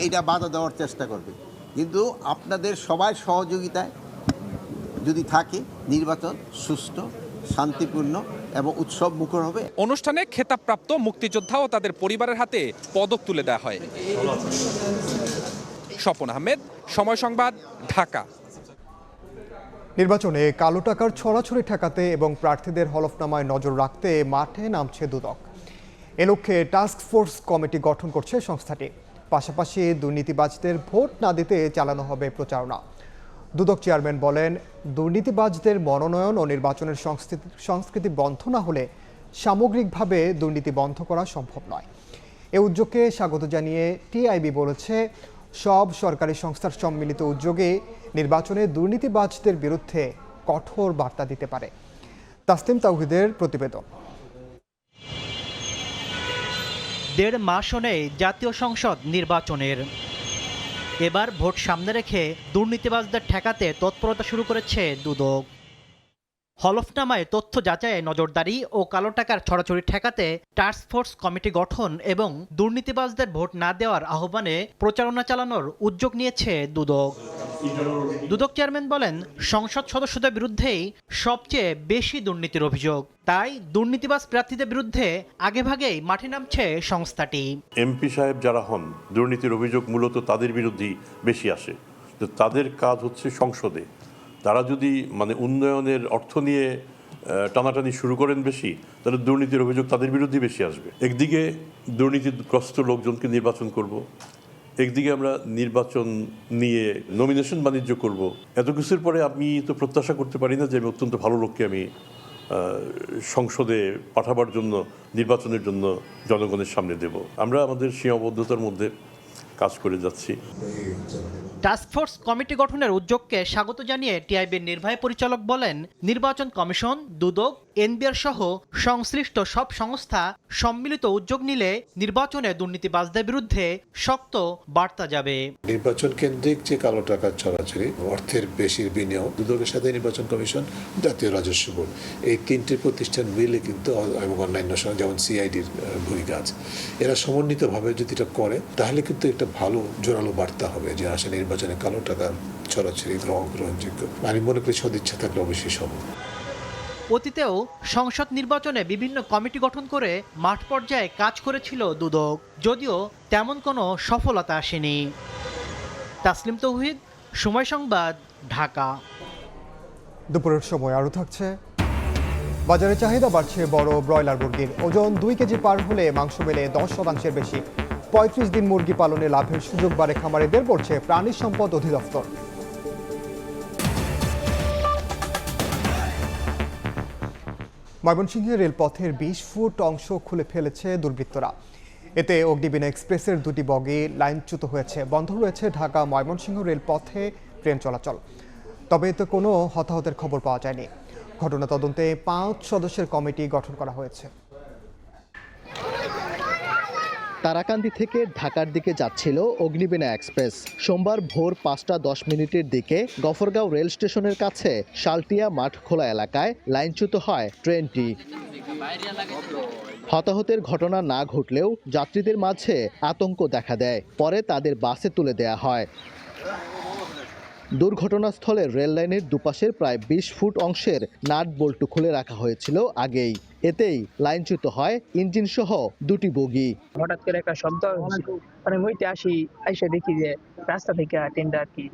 এইটা বাধা দেওয়ার চেষ্টা করবে, কিন্তু আপনাদের সবার সহযোগিতায় যদি থাকে নির্বাচন সুষ্ঠু, শান্তিপূর্ণ এবং উৎসব মুখর হবে। অনুষ্ঠানে খেতাবপ্রাপ্ত মুক্তিযোদ্ধা ও তাদের পরিবারের হাতে পদক তুলে দেওয়া হয়। স্বপন আহমেদ, সময় সংবাদ, ঢাকা। নির্বাচনে কালো টাকার ছড়াছড়ি ঠেকাতে এবং প্রার্থীদের হলফনামায় নজর রাখতে মাঠে নামছে দুদক। এ লক্ষ্যে টাস্ক ফোর্স কমিটি গঠন করছে সংস্থাটি। পাশাপাশি দুর্নীতিবাজদের ভোট না দিতে চালানো হবে প্রচারণা। দুদক চেয়ারম্যান বলেন, দুর্নীতিবাজদের মনোনয়ন ও নির্বাচনের সংস্কৃতি বন্ধ না হলে সামগ্রিকভাবে দুর্নীতি বন্ধ করা সম্ভব নয়। এ উদ্যোগকে স্বাগত জানিয়ে টিআইবি বলেছে, সব সরকারি সংস্থার সম্মিলিত উদ্যোগে নির্বাচনে দুর্নীতিবাজদের বিরুদ্ধে কঠোর বার্তা দিতে পারে। তাসলিম তাওহিদের প্রতিবেদন। 1.5 মাস নেই জাতীয় সংসদ নির্বাচনের। এবার ভোট সামনে রেখে দুর্নীতিবাজদের ঠেকাতে তৎপরতা শুরু করেছে দুদক। হলফনামায় তথ্য যাচাইয়ে নজরদারি ও কালো টাকার ছড়াছড়ি ঠেকাতে টাস্ক ফোর্স কমিটি গঠন এবং দুর্নীতিবাজদের ভোট না দেওয়ার আহ্বানে প্রচারণা চালানোর উদ্যোগ নিয়েছে দুদক। দুদক চেয়ারম্যান বলেন, সংসদ সদস্যদের বিরুদ্ধেই সবচেয়ে বেশি দুর্নীতির অভিযোগ। তাই দুর্নীতিবাজ প্রার্থীদের বিরুদ্ধে আগেভাগেই মাঠে নামছে সংস্থাটি। এমপি সাহেব যারা হন, দুর্নীতির অভিযোগ মূলত তাদের বিরুদ্ধেই বেশি আসে। তো তাদের কাজ হচ্ছে সংসদে, তারা যদি উন্নয়নের অর্থ নিয়ে টানাটানি শুরু করেন বেশি, তাহলে দুর্নীতির অভিযোগ তাদের বিরুদ্ধেই বেশি আসবে। একদিকে দুর্নীতিগ্রস্ত লোকজনকে নির্বাচন করব, একদিকে আমরা নির্বাচন নিয়ে নমিনেশন বাণিজ্য করব। এত কিছুর পরে আমি তো প্রত্যাশা করতে পারি না যে আমি অত্যন্ত ভালো লোককে আমি সংসদে পাঠাবার জন্য, নির্বাচনের জন্য জনগণের সামনে দেব। আমরা আমাদের সীমাবদ্ধতার মধ্যে কাজ করে যাচ্ছি। টাস্কফোর্স কমিটি গঠনের উদ্যোগকে স্বাগত জানিয়ে টিআইবির নির্বাহী পরিচালক বলেন, নির্বাচন কমিশন, দুদক, এনবিআর সহ সংশ্লিষ্ট সব সংস্থা সম্মিলিত উদ্যোগ নিলে নির্বাচনে দুর্নীতিবাজদের বিরুদ্ধে শক্ত বার্তা যাবে। নির্বাচন কেন্দ্রিক যে কালো টাকার ছড়াছড়ি, অর্থের বেশির বিনিয়োগ, দুদকের সাথে নির্বাচন কমিশন, জাতীয় রাজস্ব বোর্ড, এই তিনটি প্রতিষ্ঠান মিলে কিন্তু এবং অন্যান্য যেমন সিআইডির ভূমিকা আছে, এরা সমন্বিতভাবে যদি এটা করে তাহলে কিন্তু একটা ভালো জোরালো বার্তা হবে যে আসলে নির্বাচনে কালো টাকা ছড়াছড়ি গ্রহণযোগ্য। আমি মনে করি সদিচ্ছা থাকলে অবশ্যই সম্ভব। অতীতেও সংসদ নির্বাচনে বিভিন্ন কমিটি গঠন করে মাঠ পর্যায়ে কাজ করেছিল দুদক, যদিও তেমন কোনো সফলতা আসেনি। তাসলিম তৌহিদ, সময় সংবাদ, ঢাকা। দুপুরের সময় আরও থাকছে, বাজারে চাহিদা বাড়ছে বড় ব্রয়লার মুরগির। ওজন 2 কেজি পার হলে মাংস মেলে 10% বেশি। 35 দিন মুরগি পালনে লাভের সুযোগ বাড়ে খামারিদের, বলছে প্রাণী সম্পদ অধিদপ্তর। ময়মনসিংহের রেলপথের 20 ফুট অংশ খুলে ফেলেছে দুর্বৃত্তরা। এতে অগ্নিবীণা এক্সপ্রেসের 2টি বগি লাইনচ্যুত হয়েছে। বন্ধ রয়েছে ঢাকা ময়মনসিংহ রেলপথে ট্রেন চলাচল। তবে এতে কোনো হতাহতের খবর পাওয়া যায়নি। ঘটনা তদন্তে 5 সদস্যের কমিটি গঠন করা হয়েছে। তারাকান্দি থেকে ঢাকার দিকে যাচ্ছিল অগ্নিবীণা এক্সপ্রেস। সোমবার ভোর 5:10 দিকে গফরগাঁও রেল স্টেশনের কাছে শালটিয়া মাঠ খোলা এলাকায় লাইনচ্যুত হয় ট্রেনটি। হতাহতের ঘটনা না ঘটলেও যাত্রীদের মাঝে আতঙ্ক দেখা দেয়। পরে তাদের বাসে তুলে দেয়া হয়। দুর্ঘটনাস্থলের রেল লাইনের দুপাশের প্রায় 20 ফুট অংশের নাট বল্টু খুলে রাখা হয়েছিল আগেই। এতেই লাইনচ্যুত হয় ইঞ্জিন সহ 2টি বগি। হঠাৎ করে একটা শব্দ, মইতে আসি, আইসা দেখি যে রাস্তা থেকে ট্রেনটা আর কি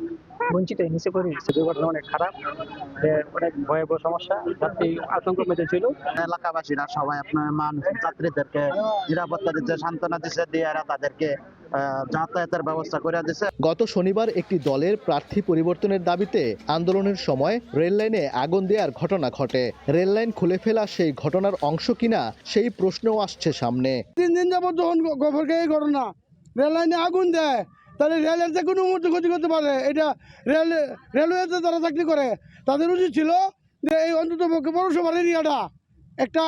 বঞ্চিত হয়ে নিচে পড়ে গেছে। দুর্ঘটনা অনেক খারাপ, অনেক ভয়াবহ সমস্যা, যাত্রী আতঙ্ক মেতে ছিল। এলাকাবাসীরা সবাই আপনার মানুষ যাত্রীদেরকে নিরাপত্তা দিচ্ছে, সান্ত্বনা দিচ্ছে, দিয়ে তাদেরকে যাতায়াতের ব্যবস্থা করে দিচ্ছে। গত শনিবার একটি দলের প্রার্থী পরিবর্তনের দাবিতে আন্দোলনের সময় রেল লাইনে আগুন দেওয়ার ঘটনা ঘটে। রেল লাইন খুলে ফেলা সেই ঘটনার অংশ কিনা সেই প্রশ্নও আসছে সামনে। 3 দিন যাবত যখন গফরগাঁও এই ঘটনা, রেল লাইনে আগুন দেয়, তাহলে রেলের যে কোনো মুহূর্তে ক্ষতি করতে পারে। এটা রেলওয়েতে যারা চাকরি করে তাদের উচিত ছিল যে এই অন্তত পৌরসভার এরিয়াটা একটা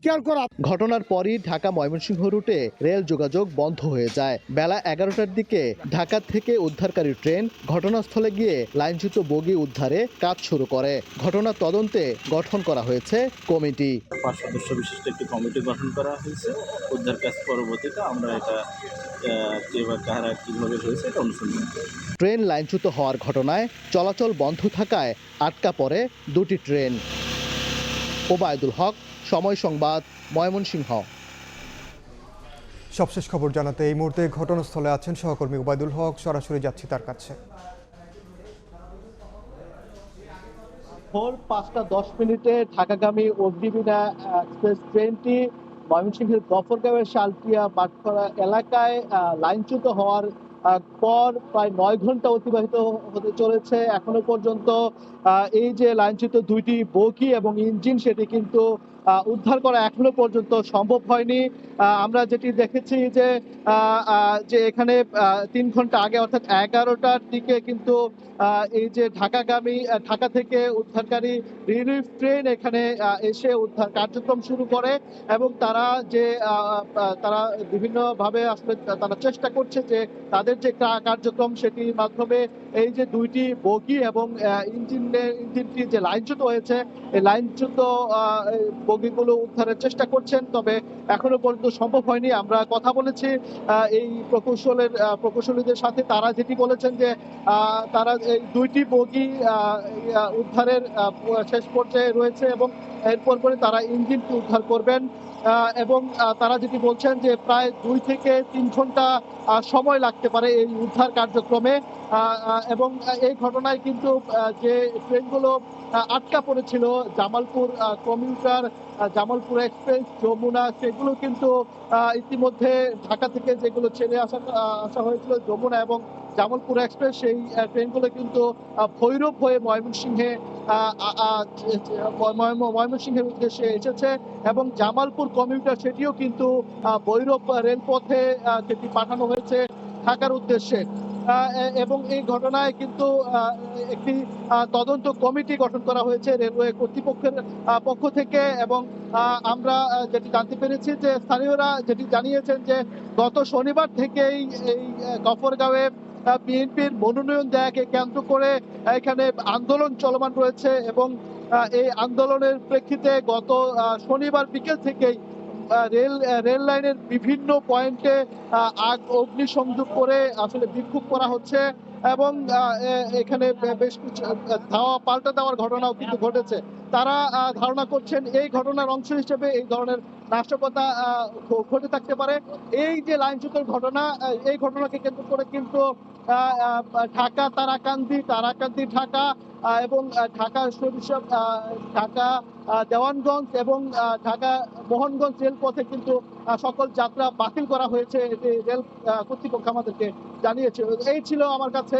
কেয়ার করা। ঘটনার পরই ঢাকা ময়মনসিংহ রুটে রেল যোগাযোগ বন্ধ হয়ে যায়। বেলা 11টার দিকে ঢাকা থেকে উদ্ধারকারী ট্রেন ঘটনাস্থলে গিয়ে লাইনচ্যুত বগি উদ্ধারে কাজ শুরু করে। ঘটনা তদন্তে গঠন করা হয়েছে কমিটি। 5 সদস্য বিশিষ্ট একটি কমিটি গঠন করা হয়েছে। উদ্ধার কাজ পরবর্তীতে আমরা এটা কিভাবে হয়েছে এটা অনুসন্ধান করব। ট্রেন লাইনচ্যুত হওয়ার ঘটনায় চলাচল বন্ধ থাকায় আটকা পড়ে দুটি ট্রেন। ওবায়দুল হক, সময় সংবাদ, ময়মনসিংহ। সবশেষ খবর জানাতে এই মুহূর্তে ঘটনাস্থলে আছেন সহকর্মী ওবায়দুল হক, সরাসরি যাচ্ছি তার কাছে। ভোর 5:10 ঢাকাগামী অগ্নিবীণা এক্সপ্রেস ট্রেনটি ময়মনসিংহের গফরগাঁওয়ের শালটিয়া বাটখরা এলাকায় লাইনচ্যুত হওয়ার পর প্রায় 9 ঘন্টা অতিবাহিত হতে চলেছে। এখনো পর্যন্ত এই যে লাইনচ্যুত দুইটি বগি এবং ইঞ্জিন সেটি কিন্তু উদ্ধার করা এখনো পর্যন্ত সম্ভব হয়নি। আমরা যেটি দেখেছি যে এখানে 3 ঘন্টা আগে অর্থাৎ 11টার দিকে কিন্তু এই যে ঢাকা থেকে উদ্ধারকারী রিলিফ ট্রেন এখানে এসে উদ্ধার কার্যক্রম শুরু করে এবং তারা বিভিন্নভাবে আসলে তারা চেষ্টা করছে যে তাদের যে কার্যক্রম সেটির মাধ্যমে এই যে দুইটি বগি এবং ইঞ্জিনটি যে লাইনচ্যুত হয়েছে এই লাইনচ্যুত বগিগুলো উদ্ধারের চেষ্টা করছেন, তবে এখনো পর্যন্ত সম্ভব হয়নি। আমরা কথা বলেছি এই প্রকৌশলীদের সাথে, তারা যেটি বলেছেন যে তারা এই দুইটি বগি উদ্ধারের শেষ পর্যায়ে রয়েছে এবং এরপর পরে তারা ইঞ্জিনটি উদ্ধার করবেন এবং তারা যেটি বলছেন যে প্রায় 2 থেকে 3 ঘন্টা সময় লাগতে পারে এই উদ্ধার কার্যক্রমে এবং এই ঘটনায় কিন্তু যে ট্রেনগুলো আটকা পড়েছিল জামালপুর কমিউটার, জামালপুর এক্সপ্রেস, যমুনা, সেগুলো কিন্তু ইতিমধ্যে ঢাকা থেকে যেগুলো ছেড়ে আসা হয়েছিল যমুনা এবং জামালপুর এক্সপ্রেস, সেই ট্রেনগুলো কিন্তু ভৈরব হয়ে ময়মনসিংহের উদ্দেশ্যে এসেছে এবং জামালপুর কমিউটার সেটিও কিন্তু ভৈরব রেলপথে সেটি পাঠানো হয়েছে ঢাকার উদ্দেশ্যে এবং এই ঘটনায় কিন্তু একটি তদন্ত কমিটি গঠন করা হয়েছে রেলওয়ে কর্তৃপক্ষের পক্ষ থেকে এবং আমরা যেটি জানতে পেরেছি যে স্থানীয়রা যেটি জানিয়েছেন যে গত শনিবার থেকেই এই গফরগাঁওয়ে বিএনপির মনোনয়ন দেয়াকে কেন্দ্র করে এখানে আন্দোলন চলমান রয়েছে এবং এই আন্দোলনের প্রেক্ষিতে গত শনিবার বিকেল থেকেই রেল লাইনের বিভিন্ন পয়েন্টে অগ্নিসংযোগ করে আসলে বিক্ষোভ করা হচ্ছে এবং এখানে বেশ কিছু পাল্টা দেওয়ার ঘটনাও কিন্তু ঘটেছে। তারা ধারণা করছেন এই ঘটনার অংশ হিসেবে এই ধরনের নাশকতা ঘটে থাকতে পারে। এই যে লাইনচ্যুতের ঘটনা, এই ঘটনাকে কেন্দ্র করে কিন্তু ঢাকা তারাকান্দি ঢাকা এবং ঢাকা সরিষা, ঢাকা দেওয়ানগঞ্জ এবং ঢাকা মোহনগঞ্জ রেলপথে কিন্তু সকল যাত্রা বাতিল করা হয়েছে, এটি রেল কর্তৃপক্ষ আমাদেরকে জানিয়েছে। এই ছিল আমার কাছে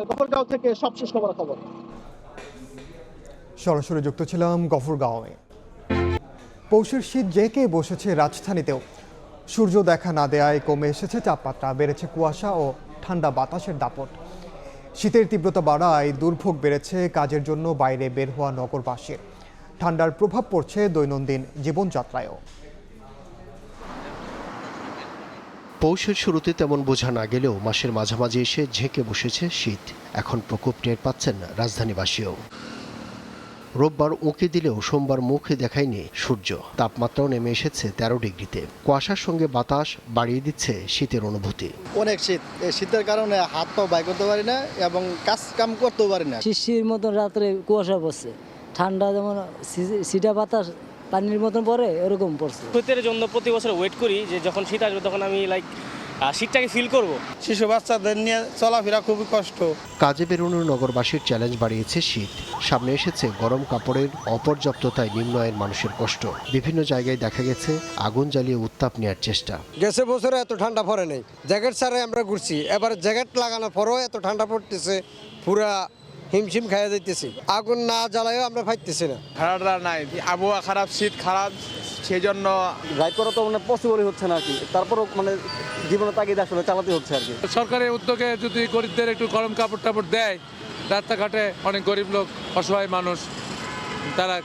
গফরগাঁও থেকে সবশেষ খবর। সরাসরি যুক্ত ছিলাম গফরগাঁওয়ে। পৌষের শীত জেঁকে বসেছে রাজধানীতেও। সূর্য দেখা না দেয়ায় কমে এসেছে তাপমাত্রা, বেড়েছে কুয়াশা ও ঠান্ডা বাতাসের দাপট। শীতের তীব্রতা বাড়ায় দুর্ভোগ বেড়েছে কাজের জন্য বাইরে বের হওয়া নগরবাসীর। ঠান্ডার প্রভাব পড়ছে দৈনন্দিন জীবনযাত্রায়ও। পৌষের শুরুতে তেমন বোঝা না গেলেও মাসের মাঝামাঝি এসে ঝেঁকে বসেছে শীত। এখন প্রকোপ টের পাচ্ছেন রাজধানীবাসীও। রোববার উঁকি দিলেও সোমবার মুখে দেখায়নি সূর্য। তাপমাত্রাও নেমে এসেছে 13 ডিগ্রিতে। কুয়াশার সঙ্গে বাতাস বাড়িয়ে দিচ্ছে শীতের অনুভূতি। অনেক শীত, এই শীতের কারণে হাত পা বাইর করতে পারি না এবং কাম করতেও পারি না। শিশির মতন রাত্রে কুয়াশা পড়ছে, ঠান্ডা যেমন সিটা বাতাস পানির মতন পড়ে এরকম পড়ছে। শীতের জন্য প্রতি বছর ওয়েট করি যে যখন শীত আসবে তখন আমি শীতটাকে ফিল করব। শিশু বাচ্চাদের নিয়ে চলাফেরা খুবই কষ্ট। কাজে বেরোনোর নগরবাসীর চ্যালেঞ্জ বাড়িয়েছে শীত। সামনে এসেছে গরম কাপড়ের অপর্যাপ্ততায় নিম্ন আয়ের মানুষের কষ্ট। বিভিন্ন জায়গায় দেখা গেছে আগুন জ্বালিয়ে উত্তাপ নেওয়ার চেষ্টা। গেছে বছরে এত ঠান্ডা পড়ে নেই, জ্যাকেট ছাড়াই আমরা ঘুরছি, এবার জ্যাকেট লাগানোর পরেও এত ঠান্ডা পড়তেছে, পুরা হিমশিম খাইয়া যাইতেছি। আগুন না জ্বালায়ও আমরা পাইতেছি না। ঠান্ডা নাই, আবহাওয়া খারাপ, শীত খারাপ, সেই জন্য রাইড করা তো পসিবলই হচ্ছে না আর কি। তারপরও জীবনে তাগিদ আসলে চালাতে হচ্ছে আর কি। সরকারের উদ্যোগে যদি গরিবদের একটু গরম কাপড় টাপড় দেয়, রাস্তাঘাটে অনেক গরিব লোক, অসহায় মানুষ, তারা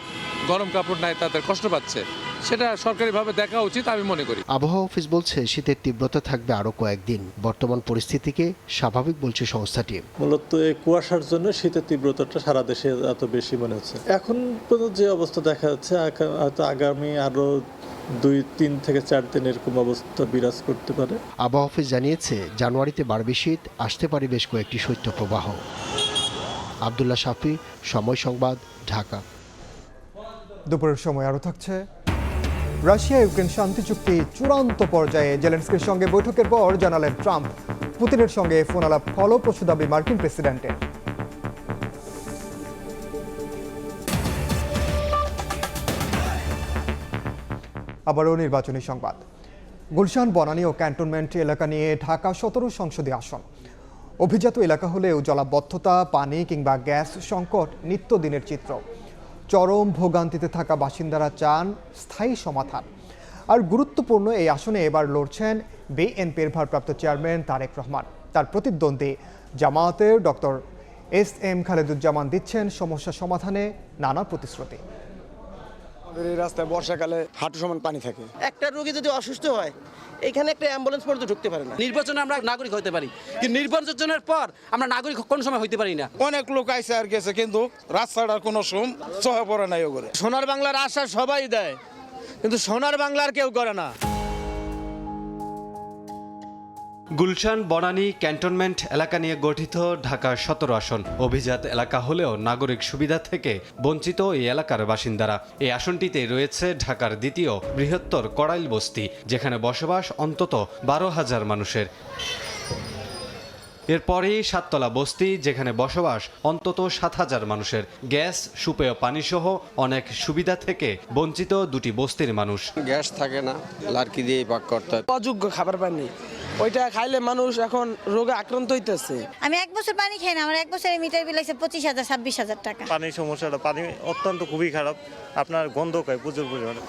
গরম কাপড় নাই, তাদের কষ্ট পাচ্ছে। সেটা সরকারিভাবে দেখা উচিত আমি মনে করি। আবহাওয়া অফিস বলছে শীতের তীব্রতা থাকবে আরও কয়েকদিন। বর্তমান পরিস্থিতিকে স্বাভাবিক বলছে সংস্থাটি। মূলত এই কুয়াশার জন্য শীতের তীব্রতাটা সারা দেশে এত বেশি মনে হচ্ছে। এখন পর্যন্ত যে অবস্থা দেখা যাচ্ছে হয়তো আগামী আরও 2-3 থেকে 4 দিন এরকম অবস্থা বিরাজ করতে পারে। আবহাওয়া অফিস জানিয়েছে জানুয়ারিতে বাড়বে শীত, আসতে পারে বেশ কয়েকটি শৈত্যপ্রবাহ। আব্দুল্লাহ শাফি, সময় সংবাদ, ঢাকা। দুপুরের সময় আরও থাকছে, রাশিয়া ইউক্রেন শান্তি চুক্তি চূড়ান্ত পর্যায়ে, জেলেনস্কির সঙ্গে বৈঠকের পর জানালেন ট্রাম্প। পুতিনের সঙ্গে ফোন আলাপ ফলপ্রসূ দাবি মার্কিন প্রেসিডেন্টের। আবারও নির্বাচনী সংবাদ। গুলশান, বনানী ও ক্যান্টনমেন্ট এলাকা নিয়ে ঢাকা 17 সংসদীয় আসন। অভিজাত এলাকা হলেও জলাবদ্ধতা, পানি কিংবা গ্যাস সংকট নিত্যদিনের চিত্র। চরম ভোগান্তিতে থাকা বাসিন্দারা চান স্থায়ী সমাধান। আর গুরুত্বপূর্ণ এই আসনে এবার লড়ছেন বিএনপির ভারপ্রাপ্ত চেয়ারম্যান তারেক রহমান। তার প্রতিদ্বন্দ্বী জামায়াতের ডক্টর এস.এম. খালেদুজ্জামান দিচ্ছেন সমস্যা সমাধানে নানা প্রতিশ্রুতি। এই রাস্তায় বর্ষাকালে হাঁটু সমান পানি থাকে। একটা রোগী যদি অসুস্থ হয়, এখানে একটা অ্যাম্বুলেন্স পর্যন্ত ঢুকতে পারে না। নির্বাচনে আমরা নাগরিক হতে পারি, কিন্তু নির্বাচনের পর আমরা নাগরিক কোন সময় হইতে পারি না। অনেক লোক আইসে আর গেছে, কিন্তু রাস্তাটার কোনো সহে পড়ে নাই। ওগুলো সোনার বাংলার আশা সবাই দেয়, কিন্তু সোনার বাংলার কেউ করে না। গুলশান, বনানী, ক্যান্টনমেন্ট এলাকা নিয়ে গঠিত ঢাকার 17 আসন। অভিজাত এলাকা হলেও নাগরিক সুবিধা থেকে বঞ্চিত এই এলাকার বাসিন্দারা। এই আসনটিতে রয়েছে ঢাকার দ্বিতীয় বৃহত্তর কড়াইল বস্তি, যেখানে বসবাস অন্তত 12,000 মানুষের। এরপরেই সাততলা বস্তি, যেখানে বসবাস অন্তত 7,000 মানুষের। গ্যাস, সুপেয় পানিসহ অনেক সুবিধা থেকে বঞ্চিত দুটি বস্তির মানুষ। গ্যাস থাকে না, লার্কি দিয়ে পাক করতে হয়। অযোগ্য খাবার পানি, ওইটা খাইলে মানুষ এখন রোগে আক্রান্ত হইতেছে। আমি 1 বছর পানি খাই না, আমার 1 বছরের মিটার বিল আছে 25,000-26,000 টাকা। পানির সমস্যাটা, পানি অত্যন্ত খুবই খারাপ, আপনার গন্ধ পায় প্রচুর পরিমাণে।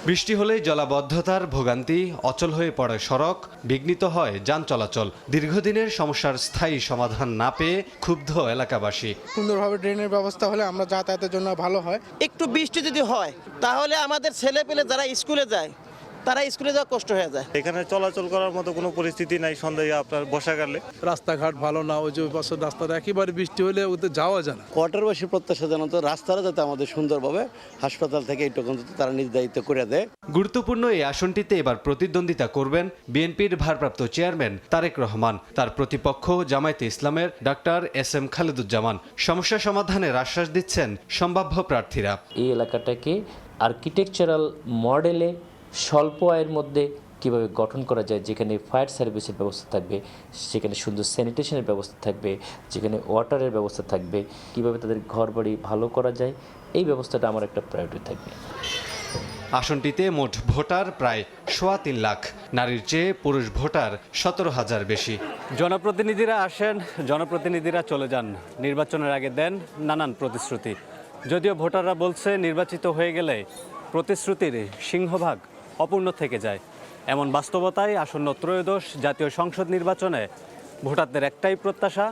বৃষ্টি হলেই জলাবদ্ধতার ভোগান্তি, অচল হয়ে পড়ে সড়ক, বিঘ্নিত হয় যান চলাচল। দীর্ঘদিনের সমস্যার স্থায়ী সমাধান না পেয়ে ক্ষুব্ধ এলাকাবাসী। সুন্দরভাবে ড্রেনের ব্যবস্থা হলে আমরা যাতায়াতের জন্য ভালো হয়। একটু বৃষ্টি যদি হয়, তাহলে আমাদের ছেলে পেলে যারা স্কুলে যায়, তারা স্কুলে যাওয়া কষ্ট হয়ে যায়। এখানে চলাচল করার মতো কোনো পরিস্থিতি নাই সন্ধ্যায় আপনার বর্ষাকালে। রাস্তাঘাট ভালো না, ওই যে পাশের রাস্তাটা একেবারে বৃষ্টি হলে ওতে যাওয়া যায় না। কোয়ার্টারবাসী প্রত্যাশা জানাতো রাস্তাটা যাতে আমাদের সুন্দরভাবে হাসপাতাল থেকে এইটুকু তারা নিজ দায়িত্ব করে দেয়। গুরুত্বপূর্ণ এই আসনটিতে এবার প্রতিদ্বন্দ্বিতা করবেন বিএনপির ভারপ্রাপ্ত চেয়ারম্যান তারেক রহমান। তার প্রতিপক্ষ জামায়াতে ইসলামের ডক্টর এস.এম. খালেদুজ্জামান। সমস্যা সমাধানের আশ্বাস দিচ্ছেন সম্ভাব্য প্রার্থীরা। এই এলাকাটাকে আর্কিটেকচারাল মডেলে স্বল্প আয়ের মধ্যে কীভাবে গঠন করা যায়, যেখানে ফায়ার সার্ভিসের ব্যবস্থা থাকবে, সেখানে সুন্দর স্যানিটেশনের ব্যবস্থা থাকবে, যেখানে ওয়াটারের ব্যবস্থা থাকবে, কিভাবে তাদের ঘরবাড়ি ভালো করা যায়, এই ব্যবস্থাটা আমার একটা প্রায়োরিটি থাকবে। আসনটিতে মোট ভোটার প্রায় 3.25 লাখ, নারীর চেয়ে পুরুষ ভোটার 17,000 বেশি। জনপ্রতিনিধিরা আসেন, জনপ্রতিনিধিরা চলে যান, নির্বাচনের আগে দেন নানান প্রতিশ্রুতি। যদিও ভোটাররা বলছে নির্বাচিত হয়ে গেলে প্রতিশ্রুতির সিংহভাগ অপূর্ণ থেকে যায়। এমন বাস্তবতায় আসন্ন ত্রয়োদশ জাতীয় সংসদ নির্বাচনে ভোটারদের একটাই প্রত্যাশা,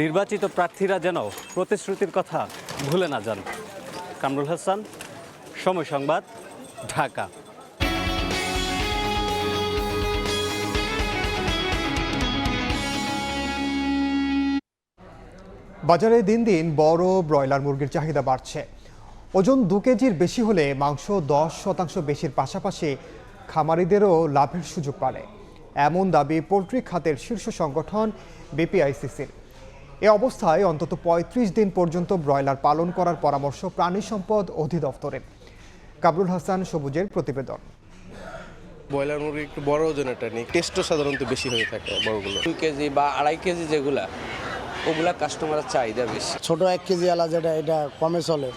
নির্বাচিত প্রার্থীরা যেন প্রতিশ্রুতির কথা ভুলে না যান। কামরুল হাসান, সময় সংবাদ, ঢাকা। বাজারে দিন দিন বড় ব্রয়লার মুরগির চাহিদা বাড়ছে। ওজন 2 কেজির বেশি হলে মাংস 10% বেশির পাশাপাশি খামারিদেরও লাভের সুযোগ বাড়ে, এমন দাবি পোলট্রি খাতের শীর্ষ সংগঠন বিপিআইসিসির। এ অবস্থায় অন্তত 35 দিন পর্যন্ত ব্রয়লার পালন করার পরামর্শ প্রাণী সম্পদ অধিদপ্তরের। কামরুল হাসান সবুজের প্রতিবেদন। ব্রয়লার মুরগি একটু বড় ওজনেরটা নেই, টেস্টও সাধারণত বেশি হয়ে থাকে বড়গুলো। 2 কেজি বা 2.5 কেজি যেগুলা, ওগুলা কাস্টমারের চাহিদা বেশি। ছোট 1 কেজি আলা যেটা, এটা কমে চলে।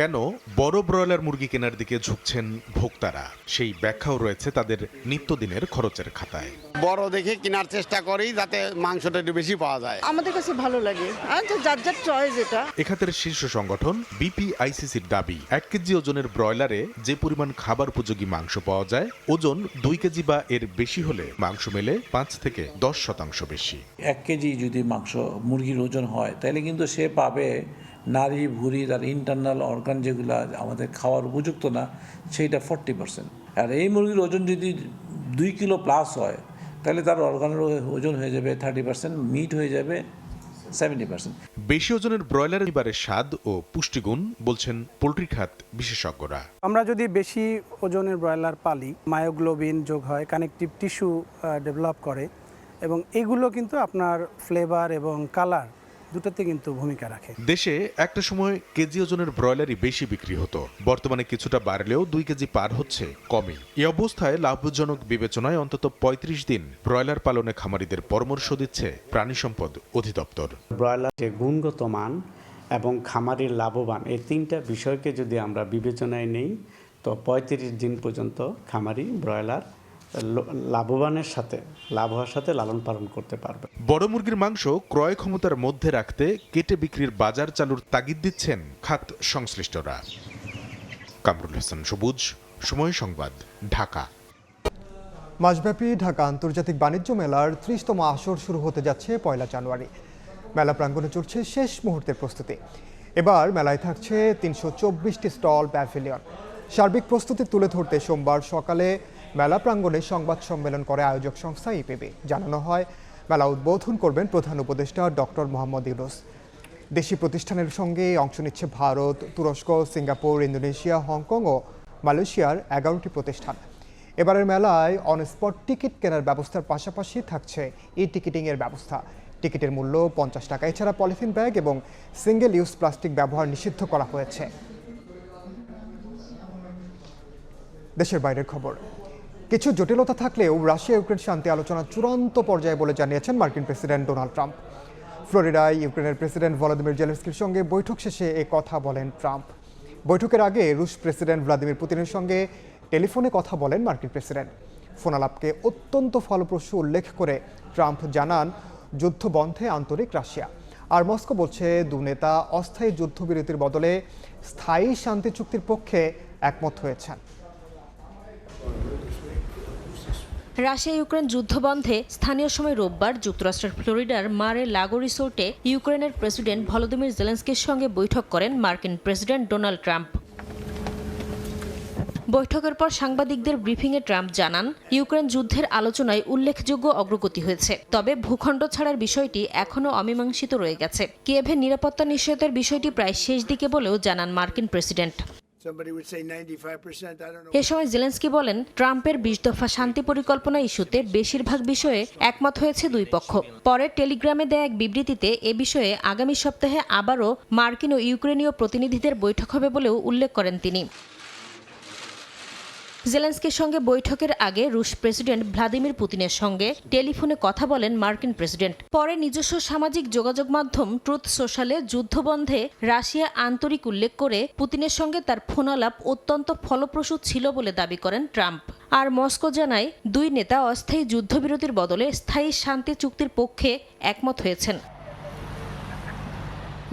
কেন বড় ব্রয়লার মুরগি কেনার দিকে ঝুঁকছেন ভোক্তারা, সেই ব্যাখ্যাও রয়েছে তাদের নিত্যদিনের খরচের খাতায়। বড় দেখে কেনার চেষ্টা করি যাতে মাংসটা একটু বেশি পাওয়া যায়। আমাদের কাছে ভালো লাগে, আর যার যার চয়েস এটা। এ খাতের শীর্ষ সংগঠন বিপিআইসিসির দাবি, 1 কেজি ওজনের ব্রয়লারে যে পরিমাণ খাবার উপযোগী মাংস পাওয়া যায়, ওজন 2 কেজি বা এর বেশি হলে মাংস মেলে 5 থেকে 10% বেশি। 1 কেজি যদি মাংস মুরগির ওজন হয়, তাহলে কিন্তু সে পাবে নারী ভুঁড়ি তার ইন্টারনাল অর্গান যেগুলো আমাদের খাওয়ার উপযুক্ত না সেইটা 40%। আর এই মুরগির ওজন যদি 2 কিলো প্লাস হয় তাহলে তার অর্গানের ওজন হয়ে যাবে 30%, মিট হয়ে যাবে 70%। বেশি ওজনের ব্রয়লার এবারের স্বাদ ও পুষ্টিগুণ বলছেন পোল্ট্রি খাত বিশেষজ্ঞরা। আমরা যদি বেশি ওজনের ব্রয়লার পালি, মায়োগ্লোবিন যোগ হয়, কানেকটিভ টিস্যু ডেভেলপ করে, এবং এগুলো কিন্তু আপনার ফ্লেভার এবং কালার দুটোতে কিন্তু ভূমিকা রাখে। দেশে একটা সময় কেজি ওজনের ব্রয়লারই বেশি বিক্রি হতো, বর্তমানে কিছুটা বাড়লেও 2 কেজি পার হচ্ছে কমই। এই অবস্থায় লাভজনক বিবেচনায় অন্তত 35 দিন ব্রয়লার পালনে খামারিদের পরামর্শ দিচ্ছে প্রাণী সম্পদ অধিদপ্তর। ব্রয়লার যে গুণগত মান এবং খামারির লাভবান, এই 3টা বিষয়কে যদি আমরা বিবেচনায় নেই তো 35 দিন পর্যন্ত খামারি ব্রয়লার লাভ হওয়ার সাথে লালন পালন করতে পারবে। বড় মুরগির মাংস ক্রয় ক্ষমতার মধ্যে রাখতে কেটে বিক্রির বাজার চালুর তাগিদ দিচ্ছেন খাত সংশ্লিষ্টরা। কামরুল হাসান সবুজ, সময় সংবাদ, ঢাকা। মাসব্যাপী ঢাকা আন্তর্জাতিক বাণিজ্য মেলার 30তম আসর শুরু হতে যাচ্ছে 1 জানুয়ারি। মেলা প্রাঙ্গণে চলছে শেষ মুহূর্তের প্রস্তুতি। এবার মেলায় থাকছে 324টি স্টল, প্যাভিলিয়ন। সার্বিক প্রস্তুতি তুলে ধরতে সোমবার সকালে মেলা প্রাঙ্গণে সংবাদ সম্মেলন করে আয়োজক সংস্থা ইপিবি। জানানো হয়, মেলা উদ্বোধন করবেন প্রধান উপদেষ্টা ডক্টর মোহাম্মদ ইউনূস। দেশি প্রতিষ্ঠানের সঙ্গে অংশ নিচ্ছে ভারত, তুরস্ক, সিঙ্গাপুর, ইন্দোনেশিয়া, হংকং ও মালয়েশিয়ার 11টি প্রতিষ্ঠান। এবারের মেলায় অন স্পট টিকিট কেনার ব্যবস্থার পাশাপাশি থাকছে টিকিটিংয়ের ব্যবস্থা। টিকিটের মূল্য 50 টাকা। এছাড়া পলিথিন ব্যাগ এবং সিঙ্গেল ইউজ প্লাস্টিক ব্যবহার নিষিদ্ধ করা হয়েছে। দেশের বাইরের খবর। কিছু জটিলতা থাকলেও রাশিয়া ইউক্রেন শান্তি আলোচনা চূড়ান্ত পর্যায়ে বলে জানিয়েছেন মার্কিন প্রেসিডেন্ট ডোনাল্ড ট্রাম্প। ফ্লোরিডায় ইউক্রেনের প্রেসিডেন্ট ভলোদিমির জেলেনস্কির সঙ্গে বৈঠক শেষে এ কথা বলেন ট্রাম্প। বৈঠকের আগে রুশ প্রেসিডেন্ট ভ্লাদিমির পুতিনের সঙ্গে টেলিফোনে কথা বলেন মার্কিন প্রেসিডেন্ট। ফোনালাপকে অত্যন্ত ফলপ্রসূ উল্লেখ করে ট্রাম্প জানান, যুদ্ধ বন্ধে আন্তরিক রাশিয়া। আর মস্কো বলছে, দু নেতা অস্থায়ী যুদ্ধবিরতির বদলে স্থায়ী শান্তি চুক্তির পক্ষে একমত হয়েছেন। রাশিয়া ইউক্রেন যুদ্ধ বন্ধে স্থানীয় সময় রোববার যুক্তরাষ্ট্রের ফ্লোরিডার মারে লাগো রিসোর্টে ইউক্রেনের প্রেসিডেন্ট ভলোদিমির জেলেনস্কির সঙ্গে বৈঠক করেন মার্কিন প্রেসিডেন্ট ডোনাল্ড ট্রাম্প। বৈঠকের পর সাংবাদিকদের ব্রিফিংয়ে ট্রাম্প জানান, ইউক্রেন যুদ্ধের আলোচনায় উল্লেখযোগ্য অগ্রগতি হয়েছে, তবে ভূখণ্ড ছাড়ার বিষয়টি এখনও অমীমাংসিত রয়ে গেছে। কিয়েভের নিরাপত্তা নিশ্চয়তার বিষয়টি প্রায় শেষ দিকে বলেও জানান মার্কিন প্রেসিডেন্ট। এ সময় জেলেনস্কি বলেন, ট্রাম্পের 20 দফা শান্তি পরিকল্পনা ইস্যুতে বেশিরভাগ বিষয়ে একমত হয়েছে দুই পক্ষ। পরে টেলিগ্রামে দেয়া এক বিবৃতিতে এ বিষয়ে আগামী সপ্তাহে আবারও মার্কিন ও ইউক্রেনীয় প্রতিনিধিদের বৈঠক হবে বলেও উল্লেখ করেন তিনি। জেলেনস্কির সঙ্গে বৈঠকের আগে রুশ প্রেসিডেন্ট ভ্লাদিমির পুতিনের সঙ্গে টেলিফোনে কথা বলেন মার্কিন প্রেসিডেন্ট। পরে নিজস্ব সামাজিক যোগাযোগ মাধ্যম ট্রুথ সোশ্যালে যুদ্ধবন্ধে রাশিয়া আন্তরিক উল্লেখ করে পুতিনের সঙ্গে তার ফোনালাপ অত্যন্ত ফলপ্রসূ ছিল বলে দাবি করেন ট্রাম্প। আর মস্কো জানায়, দুই নেতা অস্থায়ী যুদ্ধবিরতির বদলে স্থায়ী শান্তি চুক্তির পক্ষে একমত হয়েছেন।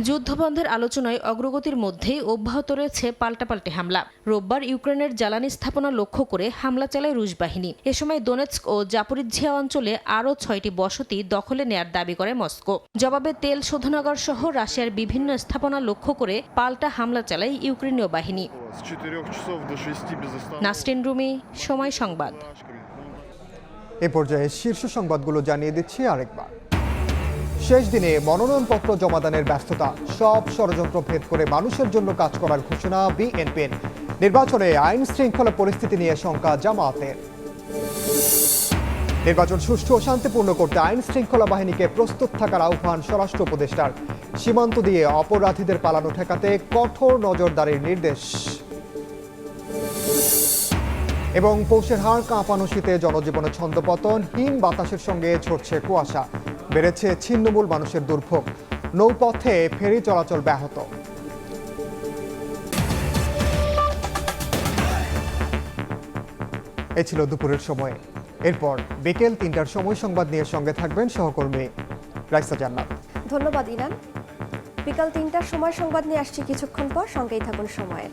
যুদ্ধবন্ধের আলোচনায় অগ্রগতির মধ্যেই অব্যাহত রয়েছে পাল্টাপাল্টি হামলা। রোববার ইউক্রেনের জ্বালানি স্থাপনা লক্ষ্য করে হামলা চালায় রুশ বাহিনী। এ সময় দোনেৎস্ক ও জাপোরিজ্জিয়া অঞ্চলে আরও 6টি বসতি দখলে নেয়ার দাবি করে মস্কো। জবাবে তেল শোধনাগার সহ রাশিয়ার বিভিন্ন স্থাপনা লক্ষ্য করে পাল্টা হামলা চালায় ইউক্রেনীয় বাহিনী। নাসরিন রুমি, সময় সংবাদ। এ পর্যায়ে শীর্ষ সংবাদগুলো জানিয়ে দিচ্ছি আরেকবার। শেষ দিনে মনোনয়নপত্র জমাদানের ব্যস্ততা, সব ষড়যন্ত্র ভেদ করে মানুষের জন্য কাজ করার ঘোষণা বিএনপির। নির্বাচনে আইন শৃঙ্খলা পরিস্থিতি নিয়ে শঙ্কা জামায়াতের। নির্বাচন সুষ্ঠু ও শান্তিপূর্ণ করতে আইন শৃঙ্খলা বাহিনীকে প্রস্তুত থাকার আহ্বান স্বরাষ্ট্র উপদেষ্টার। সীমান্ত দিয়ে অপরাধীদের পালানো ঠেকাতে কঠোর নজরদারির নির্দেশ। এবং পৌষের হাড় কাঁপানো শীতে জনজীবনে ছন্দপতন, হিম বাতাসের সঙ্গে ঝরছে কুয়াশা, বেড়েছে ছিন্নমূল মানুষের দুর্ভোগ, নৌপথে ফেরি চলাচল ব্যাহত। এ ছিল দুপুরের সময়। এরপর বিকেল 3টার সময় সংবাদ নিয়ে সঙ্গে থাকবেন সহকর্মী রাইসা জান্নাত। ধন্যবাদ ইনান। বিকাল 3টার সময় সংবাদ নিয়ে আসছি কিছুক্ষণ পর, সঙ্গেই থাকুন সময়ের।